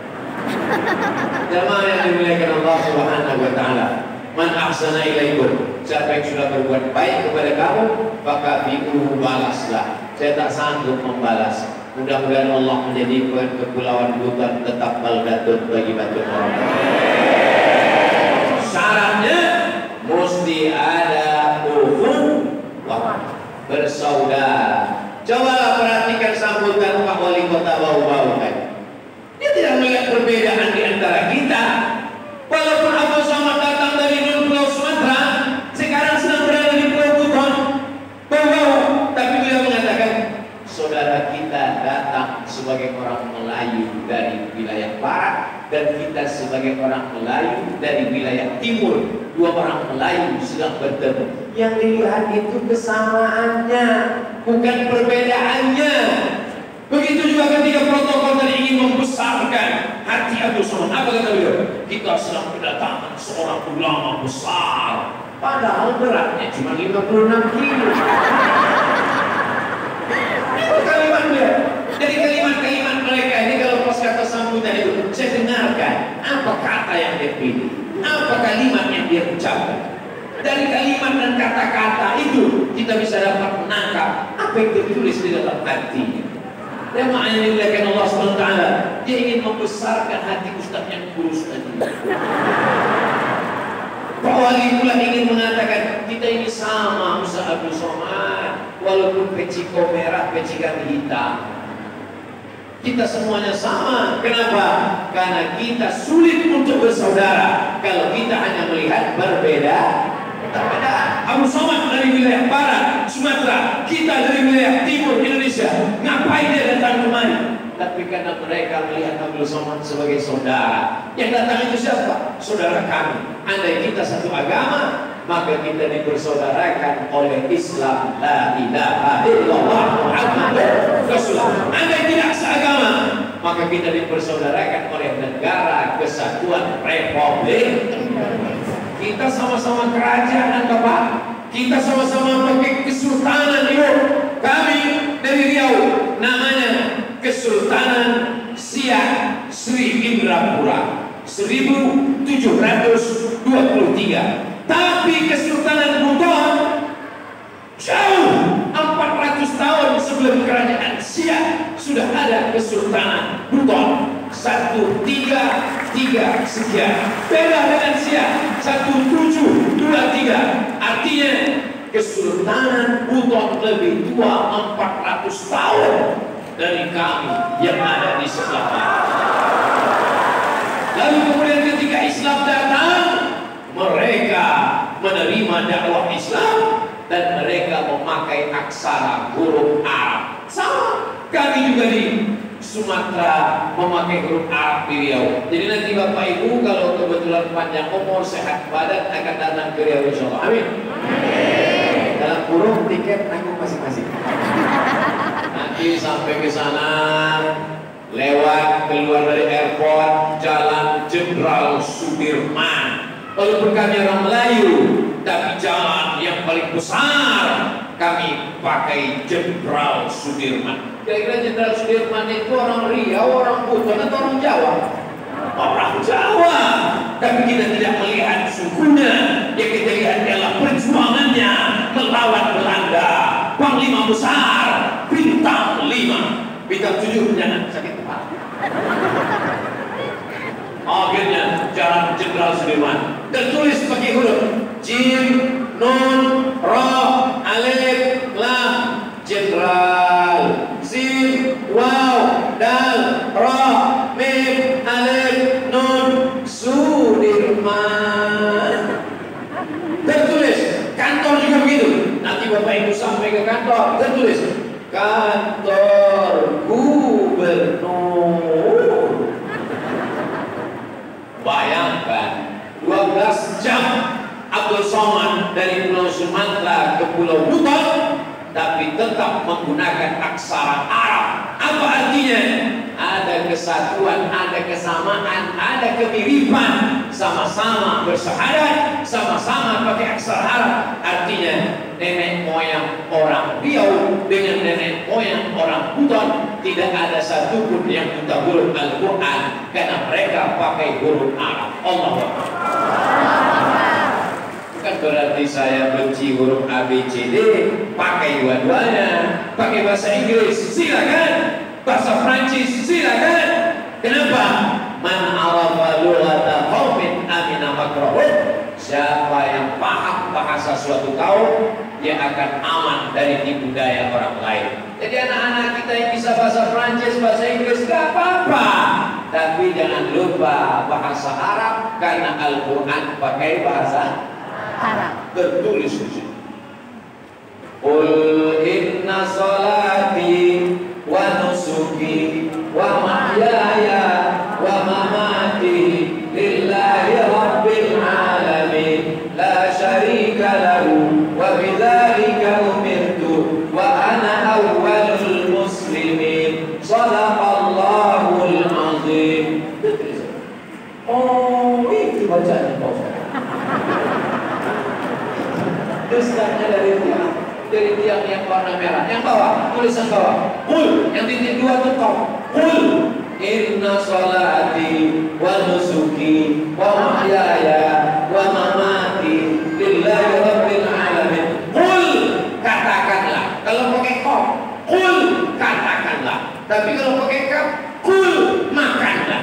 Jamaah yang dimuliakan Allah Subhanahu wa taala. Man ahsana ilaikum. Siapa yang sudah berbuat baik kepada kamu, maka bi'u balaslah. Saya tak sanggup membalas. Mudah-mudahan Allah menjadikan kepulauan Buton tetap baldatun bagi batu orang. Syaratnya mesti ada ukhuwah, bersaudara. Cobalah perhatikan sambutan Pak Wali Kota Bau-Bau tadi. Dia tidak melihat perbedaan di antara kita. Walaupun Abdul Somad datang dari Pulau Sumatera, sekarang sedang berada di Pulau Buton, Bau-Bau, tapi beliau mengatakan, saudara kita datang sebagai orang Melayu dari wilayah barat dan kita sebagai orang Melayu dari wilayah timur. Dua orang Melayu sedang bertemu. Yang dilihat itu kesamaannya, bukan perbedaannya. Begitu juga ketika protokol tadi ingin membesarkan hati Abdul Somad. Apa kata beliau? Kita sedang kedatangan seorang ulama besar. Padahal beratnya cuma 56 kilo. Itu kalimat beliau. Jadi kalimat-kalimat mereka ini kalau pas kata sambutan itu saya dengarkan apa kata yang dia pilih, apa kalimat yang dia ucapkan. Dari kalimat dan kata-kata itu kita bisa dapat menangkap apa yang tertulis di dalam hatinya. Dan maknanya dimuliakan Allah SWT, dia ingin membesarkan hati ustaz yang kurus tadi. Pak Wali pula ingin mengatakan kita ini sama Ustaz Abdul Somad, walaupun peci merah, peci kami hitam. Kita semuanya sama. Kenapa? Karena kita sulit untuk bersaudara kalau kita hanya melihat berbeda. Abdul Somad dari wilayah barat Sumatera, kita dari wilayah timur Indonesia. Ngapain dia datang kemari? Tapi karena mereka melihat Abdul Somad sebagai saudara. Yang datang itu siapa? Saudara kami. Andai kita satu agama, maka kita dipersaudarakan oleh Islam. La ilaha illallah Muhammadur Rasulullah. Andai tidak seagama, maka kita dipersaudarakan oleh Negara Kesatuan Republik. Kita sama-sama kerajaan Bapak. Kita sama-sama pakai kesultanan ibu. Kami dari Riau, namanya Kesultanan Siak Sri Indrapura 1723. Tapi Kesultanan Buton jauh 400 tahun sebelum kerajaan Siak sudah ada Kesultanan Buton 133 sekian. Beda dengan Siak 1723. Artinya Kesultanan Buton lebih tua 400 tahun dari kami yang ada di sebelah kami. Lalu kemudian ketika Islam datang, mereka menerima dakwah Islam dan mereka memakai aksara huruf Arab. Sama, kami juga di Sumatera memakai huruf Arab di Riau. Jadi nanti Bapak Ibu kalau kebetulan panjang umur, sehat badan akan datang ke Riau insyaallah. Amin. Dalam kurung tiket nanggung masing-masing. Nanti sampai ke sana lewat keluar dari airport Jalan Jenderal Sudirman. Walaupun kami orang Melayu, tapi jalan yang paling besar kami pakai Jenderal Sudirman. Kira-kira Jenderal Sudirman itu orang Riau, orang Buton, atau orang Jawa? Orang Jawa. Tapi kita tidak melihat sukunya. Yang kita lihat adalah perjuangannya melawan Belanda. Panglima besar, bintang 5, bintang 7 jangan sakit kepala. Akhirnya jalan Jenderal Sudirman tertulis pakai huruf Jim, Nun, Roh, Alif, Lam, Jenderal, Sin, Waw, Dal, Roh, Mim, Alif, Nun, Sudirman. Tertulis, kantor juga begitu. Nanti Bapak Ibu sampai ke kantor, tertulis kantor gubernur. Bayangkan 12 jam Abdul Somad dari Pulau Sumatera ke Pulau Buton, tapi tetap menggunakan aksara Arab. Apa artinya? Ada kesatuan, ada kesamaan, ada kemiripan, sama-sama bersyahadat, sama-sama pakai aksara Arab. Artinya nenek moyang orang Riau dengan nenek moyang orang Buton tidak ada satupun yang buta huruf Al-Quran karena mereka pakai huruf Arab. Allah bukan berarti saya benci huruf A, B, C, D. Pakai dua-duanya. Pakai bahasa Inggris silakan, bahasa Prancis silakan. Kenapa? Man arafa lughata qaumin amina makrahum. Siapa yang paham bahasa suatu kaum, dia akan aman dari tipu daya orang lain. Jadi anak-anak kita yang bisa bahasa Prancis, bahasa Inggris, gak apa-apa. Tapi jangan lupa bahasa Arab, karena Al-Quran pakai bahasa Arab. Tertulis di sini. Qul inna salati wa nusuki wa mahyaya wa mamati lillahi rabbil alamin la syarika lahu wa bidzalika umirtu wa ana awwalul muslimin shadaqallahul azim. Oh, itu bacaan Pak. Tulisannya dari tiang yang warna merah. Yang bawah, tulisan bawah. Qul, yang titik 2 itu Qaf. Qul inna salati wa nusuki wa mahyaya wa mamati lillahi rabbil alamin. Qul, katakanlah. Kalau pakai Qaf, qul, katakanlah. Tapi kalau pakai Kaf, qul, makanlah.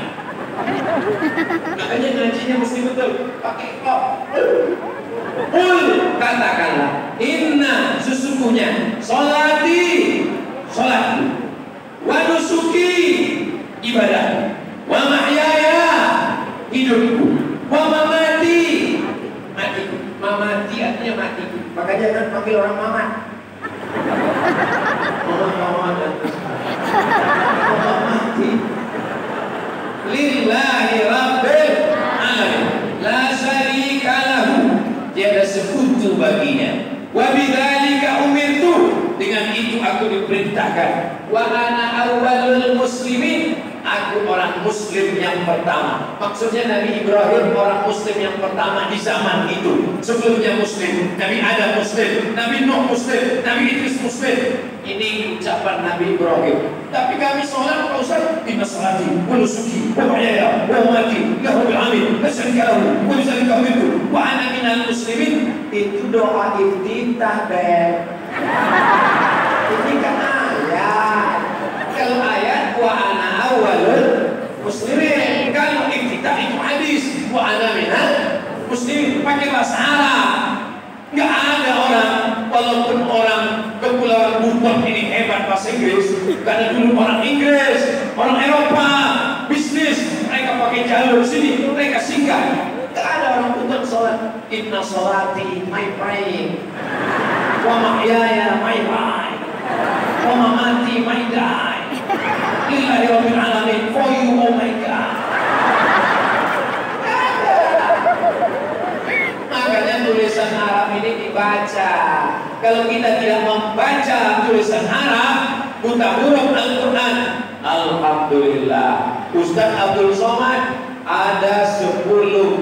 Makanya ngajinya mesti betul. Pakai Qaf. Qul, katakanlah, inna, sesungguhnya, salati, salatku, wa nusuki, ibadah, wa mahyaya, hidupku, wa mamati, matiku. Mamati artinya mati. Maka jangan panggil orang mamat. Mamati. Lillahi rabbil alamin, la syarika lahu, tiada sekutu baginya. Wa bidzalika umirtu, dengan itu aku diperintahkan. Wa ana awwalul muslimin, aku orang muslim yang pertama. Maksudnya Nabi Ibrahim orang muslim yang pertama di zaman itu. Sebelumnya muslim, Nabi Adam muslim, Nabi Nuh muslim, Nabi Idris muslim. Ini ucapan Nabi Ibrahim. Tapi kami sholat, Pak Ustaz, inna salati wa nusuki wa mahyaya wa mamati lillahi rabbil alamin la syarika lahu wa bidzalika umirtu wa ana minal muslimin. Itu doa iftitah, Beb. Ini kan ayat. Kalau ayat wa ana awwalul muslimin, kalau iftitah itu hadis. Wa ana minal muslimin, pakai bahasa Arab. Nggak ada orang, walaupun orang Kepulauan Buton ini hebat bahasa Inggris, karena dulu orang Inggris, orang Eropa, bisnis, mereka pakai jalur sini, mereka singgah. Nggak ada orang Buton sholat. Inna sholati, my praying, wa mahyaya, my life, wa mamati, my die, lillahi rabbil alamin, for you, oh my God. Makanya tulisan Arab ini dibaca. Kalau kita tidak membaca tulisan Arab, buta huruf Al-Quran, alhamdulillah, Ustaz Abdul Somad ada 10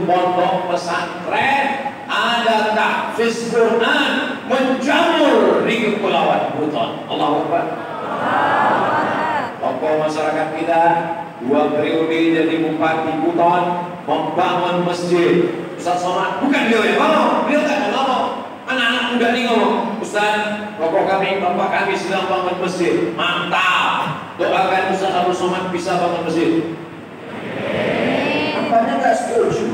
pondok pesantren, ada ada tahfiz Quran menjamur di kepulauan Buton. Allahu Akbar. Tokoh masyarakat kita 2 periode jadi bupati Buton, membangun masjid. Ustaz Somad, bukan beliau yang ngomong, beliau tak ngomong. Anak-anak muda ini ngomong, Ustaz, tokoh kami, bapak kami sedang bangun masjid. Mantap. Doakan Ustaz Abdul Somad bisa bangun masjid. Nampaknya nggak setuju.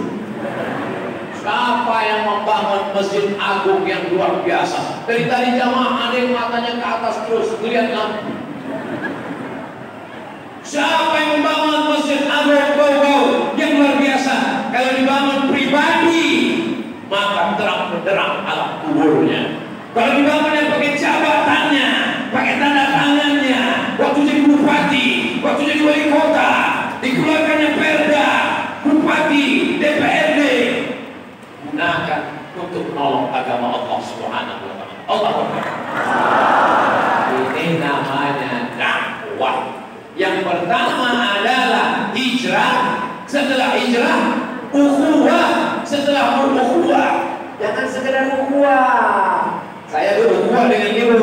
Siapa yang membangun masjid agung yang luar biasa? Dari tadi jamaah ada yang matanya ke atas terus melihat lampu. Siapa yang membangun masjid agung bau-bau yang luar biasa? Kalau dibangun pribadi, maka terang benderang alam kuburnya. Kalau dibangun yang pakai jabatannya, pakai tanda tangannya, waktu jadi bupati, waktu jadi wali kota, dikeluarkannya perda, bupati, DPRD, gunakan untuk menolong agama Allah Subhanahu wa Ta'ala. Allah Akbar. Ini namanya dakwah. Yang pertama adalah hijrah, setelah hijrah ukhuwah, setelah ukhuwah jangan sekedar ukhuwah. Saya berukhuwah dengan ibu,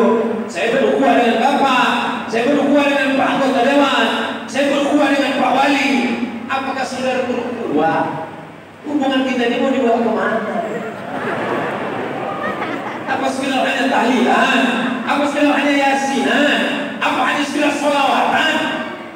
saya berukhuwah dengan bapak, saya berukhuwah dengan Pak Anggota Dewan, saya berukhuwah dengan Pak Wali. Apakah sekedar berukhuwah? Hubungan kita ini mau dibawa kemana? Apa sekedar hanya tahlilan? Apa sekedar hanya yasinan? Apa hanya sekedar sholawatan?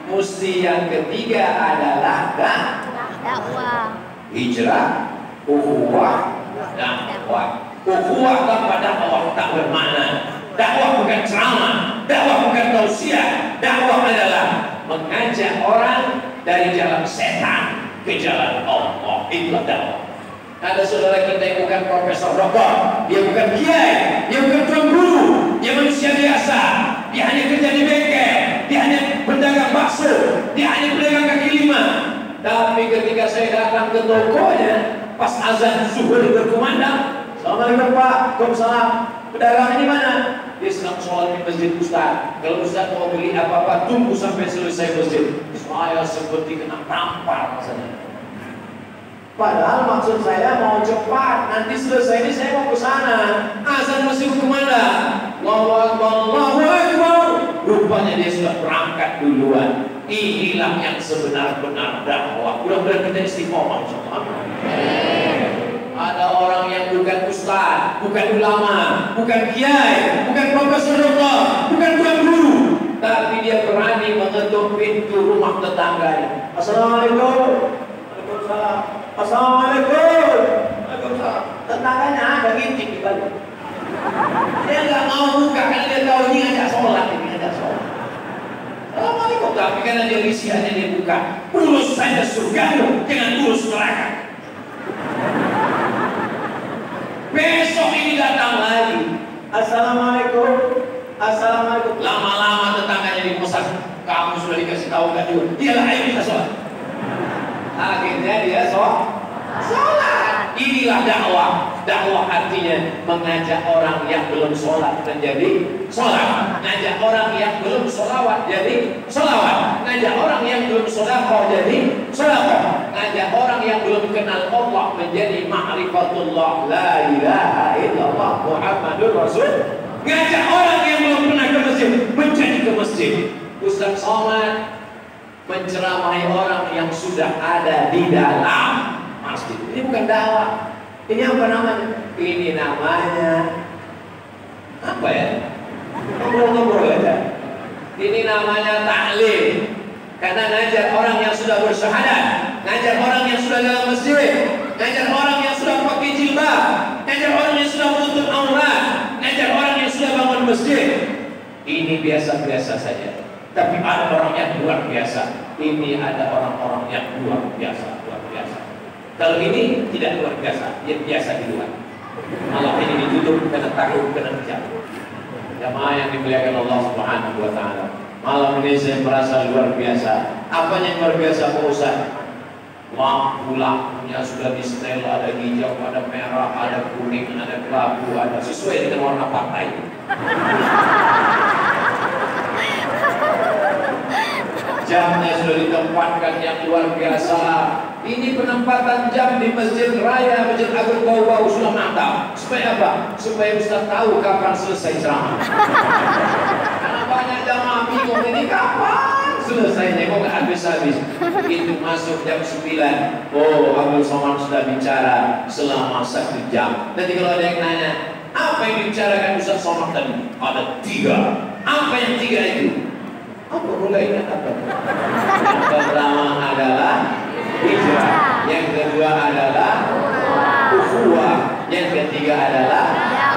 Mesti yang ketiga adalah dakwah. Hijrah, ukhuwah, dakwah. Ukhuwah tanpa dakwah tak bermakna. Dakwah bukan ceramah, dakwah bukan tausiah. Dakwah adalah mengajak orang dari jalan setan ke jalan Allah. Itulah dakwah. Ada saudara kita yang bukan profesor doktor, dia bukan kiai, dia bukan tuan guru, dia manusia biasa. Dia hanya kerja di bengkel, dia hanya pedagang bakso, dia hanya pedagang kaki lima. Tapi ketika saya datang ke tokonya, pas azan zuhur berkumandang, Assalamualaikum Pak, Waalaikumsalam. Pedagang ini mana? Dia sedang sholat di masjid Ustaz. Kalau Ustaz mau beli apa-apa, tunggu sampai selesai masjid. Saya seperti kena tampar rasanya. Padahal maksud saya mau cepat, nanti selesai ini saya mau ke sana. Azan masih berkumandang. Allahu Akbar, Allahu Akbar. Rupanya dia sudah berangkat duluan. Inilah yang sebenar-benar dakwah. Mudah-mudahan kita istiqomah insyaallah. Ada orang yang bukan ustaz, bukan ulama, bukan kiai, bukan profesor doktor, bukan tuan guru, tapi dia berani mengetuk pintu rumah tetangganya. Assalamualaikum. Waalaikumsalam. Assalamualaikum. Waalaikumsalam. Tetangganya ada ngintip di balik. Dia nggak mau buka karena dia tahu ini ngajak sholat, ini ngajak sholat. Assalamualaikum. Tapi karena dia risihnya dia buka. Urus saja surgamu, jangan urus neraka. Besok ini datang lagi. Assalamualaikum. Assalamualaikum. Lama-lama tetangganya di kosan. Kamu sudah dikasih tahu nggak juga? Iyalah, ayo kita sholat. Akhirnya dia sholat. Inilah dakwah. Dakwah artinya mengajak orang yang belum sholat menjadi sholat, ngajak orang yang belum sholawat jadi sholawat, ngajak orang yang belum sholawat jadi sholawat, ngajak orang yang belum kenal Allah menjadi ma'rifatullah, la ilaha illallah Muhammadur Rasul, ngajak orang yang belum pernah ke masjid menjadi ke masjid. Ustaz Somad menceramahi orang yang sudah ada di dalam masjid. Ini bukan dakwah. Ini apa namanya? Ini namanya apa ya? Ngobrol-ngobrol aja. Ini namanya taklim. Karena ngajar orang yang sudah bersyahadat, ngajar orang yang sudah dalam masjid, ngajar orang yang sudah pakai jilbab, ngajar orang yang sudah menutup aurat, ngajar orang yang sudah bangun masjid. Ini biasa-biasa saja. Tapi ada orang yang luar biasa. Ini ada orang-orang yang luar biasa, luar biasa. Kalau ini tidak luar biasa, dia biasa di luar. Malam ini ditutup karena takut kena dijatuh. Jamaah yang dimuliakan Allah Subhanahu wa Ta'ala. Malam ini saya merasa luar biasa. Apa yang luar biasa Pak Ustaz? Lampu-lampunya sudah di setel, ada hijau, ada merah, ada kuning, ada kelabu, ada sesuai dengan warna partai. Jamnya sudah ditempatkan yang luar biasa. Ini penempatan jam di Masjid Raya Masjid Agung Bau-Bau sudah mantap. Supaya apa? Supaya Ustaz tahu kapan selesai ceramah. Karena banyak jamaah bingung ini kapan selesainya, kok nggak habis-habis. Begitu masuk jam 9, oh Abdul Somad sudah bicara selama 1 jam. Nanti kalau ada yang nanya, apa yang dibicarakan Ustaz Somad tadi? Ada 3. Apa yang 3 itu? Apa boleh ingat apa? Yang pertama adalah hijrah, yang kedua adalah ukhuwah, yang ketiga adalah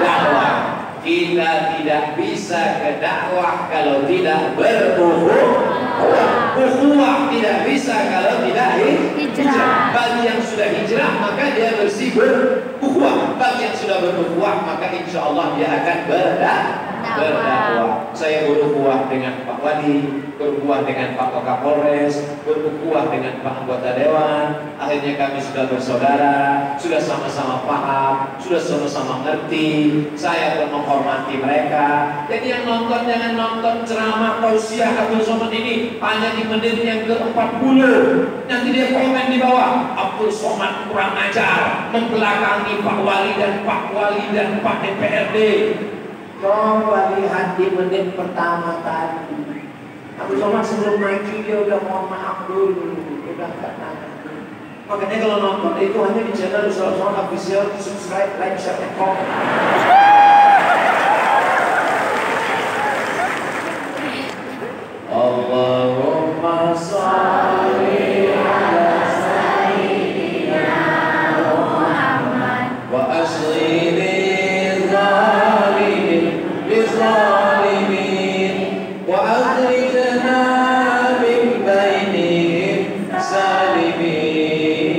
dakwah. Kita tidak bisa ke dakwah kalau tidak berukhuwah. Ukhuwah tidak bisa kalau tidak hijrah. Bagi yang sudah hijrah maka dia bersih berukhuwah. Bagi yang sudah berukhuwah maka insya Allah dia akan berdakwah. Saya berukhuwah dengan Pak Wali, berukhuwah dengan Pak Kapolres, berukhuwah dengan Pak Anggota Dewan. Akhirnya kami sudah bersaudara, sudah sama-sama paham, sudah sama-sama ngerti. Saya pun menghormati mereka. Jadi yang nonton jangan nonton ceramah tausiah Abdul Somad ini hanya di menit yang ke-40. Nanti dia komen di bawah, Abdul Somad kurang ajar, membelakangi Pak Wali dan Pak Wali dan Pak DPRD. Coba lihat di menit pertama tadi, Abdul Somad sebelum maju dia udah mohon maaf dulu, udah kata. Makanya kalau nonton itu hanya di channel Ustaz Somad Official, subscribe, like, share, and comment. Allahumma sholli ala sayyidina Muhammad wa aslini zalimin wa akhrijna min bainihim salimin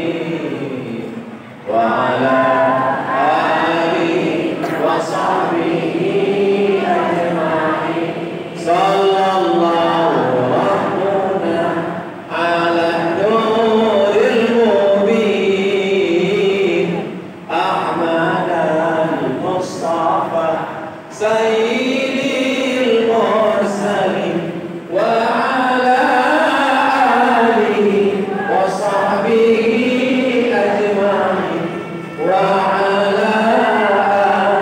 wa ala alihi wa sahbihi ajma'in. Sallallahu rabbuna ala nuril mubin Ahmad al-Mustafa Sayyidil Mursalin wa ala alihi wa sahbihi ajma'in wa ala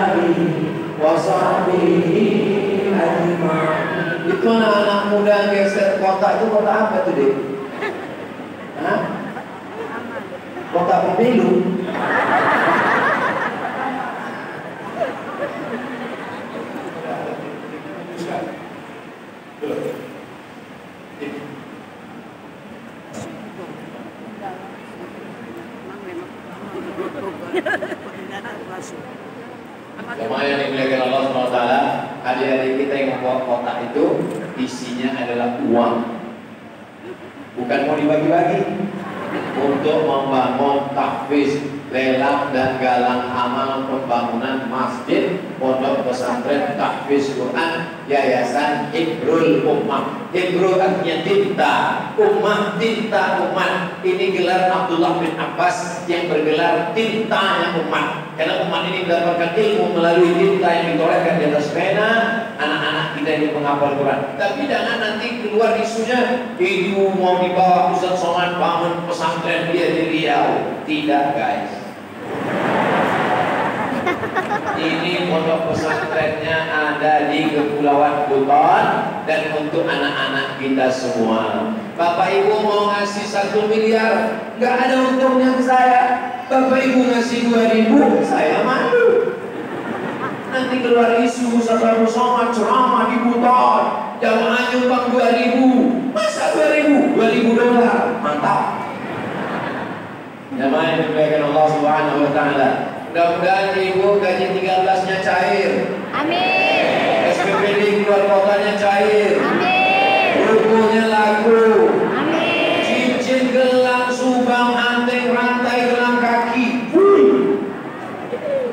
alihi wa sahbihi ajma'in. Itu anak muda geser kotak itu kotak apa tuh deh? Hah? Kotak pemilu? Jemaah yang dimuliakan Allah SWT, adik-adik kita yang membawa kotak itu isinya adalah uang, bukan mau dibagi-bagi, untuk membangun tahfiz, lelang dan galang amal pembangunan masjid pondok pesantren tahfiz Quran Yayasan Hibrul Ummah. Hibrul artinya tinta, ummah tinta umat. Ini gelar Abdullah bin Abbas yang bergelar tintanya umat. Karena umat ini mendapatkan ilmu melalui tinta yang ditorehkan di atas pena anak-anak kita ini menghafal Quran. Tapi jangan nanti keluar isunya itu mau dibawa Ustaz Somad bangun pesantren dia di Riau. Tidak guys. Ini pondok pesantrennya ada di Kepulauan Buton dan untuk anak-anak kita semua. Bapak Ibu mau ngasih 1 miliar, nggak ada untungnya ke saya. Bapak Ibu ngasih 2.000, saya malu. Nanti keluar isu Ustaz Abdul Somad ceramah di Buton, jamaah nyumbang 2.000, masa 2.000? $2.000, mantap. Jamaah yang dimuliakan Allah Subhanahu Wa Taala. Mudah-mudahan ibu gaji 13-nya cair. Amin. SPPD keluar kotanya cair. Amin. Rukunya laku. Amin. Cincin gelang subang anting rantai gelang kaki.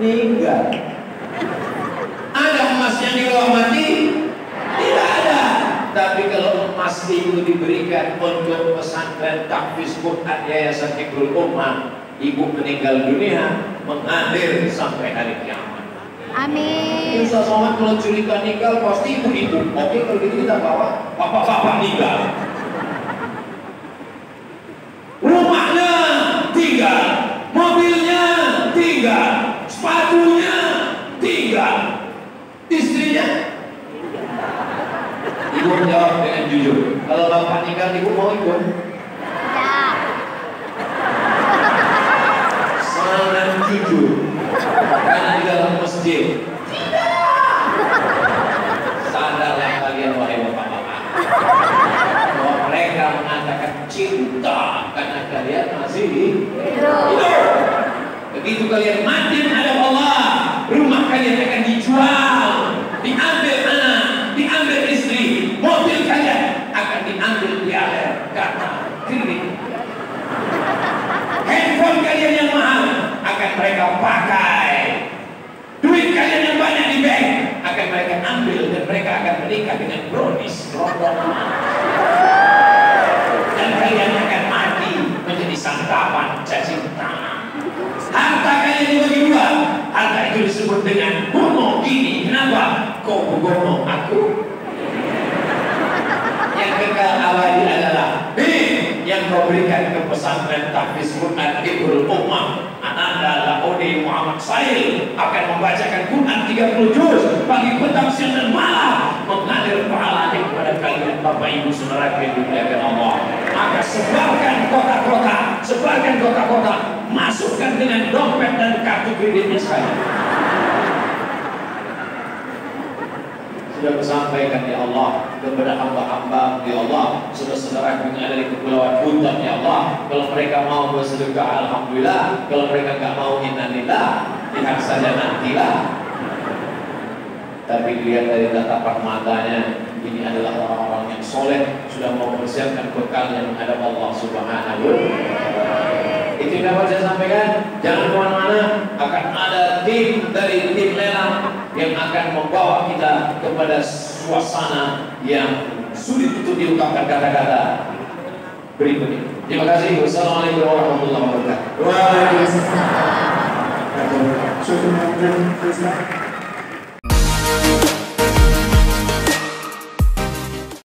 Meninggal. Ada emas yang dirahmati? Tidak ada. Tapi kalau emas itu diberikan untuk pesantren tahfiz Quran Yayasan Hibrul Ummah, ibu meninggal dunia mengakhir sampai hari kiamat. Amin. Ustaz Somad kalau cerita meninggal pasti ibu-ibu. Oke, kalau gitu kita bawa bapak-bapak meninggal. Rumahnya Ibu menjawab dengan jujur. Kalau bapak nikah, ibu mau ikut? Ya. Sangat jujur. Karena di dalam masjid. Sadarlah kalian wahai bapak-bapak, bahwa mereka mengatakan cinta karena kalian masih hidup. Begitu kalian mati menghadap Allah, rumah kalian akan dijual, diambil anak, diambil istri, mobil kalian akan diambil di akhir karena kredit. Handphone kalian yang mahal akan mereka pakai. Duit kalian yang banyak di bank akan mereka ambil dan mereka akan menikah dengan brownies, dan kalian akan mati menjadi santapan cacing tanah. Harta kalian dibagi dua. Harta itu disebut dengan bono gini. Kenapa? Kau bono aku. Yang kekal abadi adalah yang kau berikan ke pesantren tahfiz Quran Ibrul Ummah. Anda Laode Muhammad Sail akan membacakan Quran 30 juz pagi, petang, siang dan malam, mengalir pahala kepada kalian Bapak Ibu Saudara yang dimuliakan Allah. Maka sebarkan kota-kota, masukkan dengan dompet dan kartu kreditnya sekalian. Sudah sampaikan ya Allah kepada hamba-hamba ya Allah, saudara-saudara yang ada di kepulauan Buton ya Allah, kalau mereka mau bersedekah alhamdulillah, kalau mereka nggak mau innalillah, lihat saja nantilah. Tapi dilihat dari tatapan matanya, ini adalah orang-orang yang soleh, sudah mau mempersiapkan bekal yang menghadap Allah Subhanahu wa Ta'ala. Itu yang dapat saya sampaikan. Jangan kemana-mana, akan ada tim dari tim lelang yang akan membawa kita kepada suasana yang sulit untuk diungkapkan kata-kata berikut ini. Terima kasih. Wassalamualaikum warahmatullahi wabarakatuh. Waalaikumsalam warahmatullahi wabarakatuh.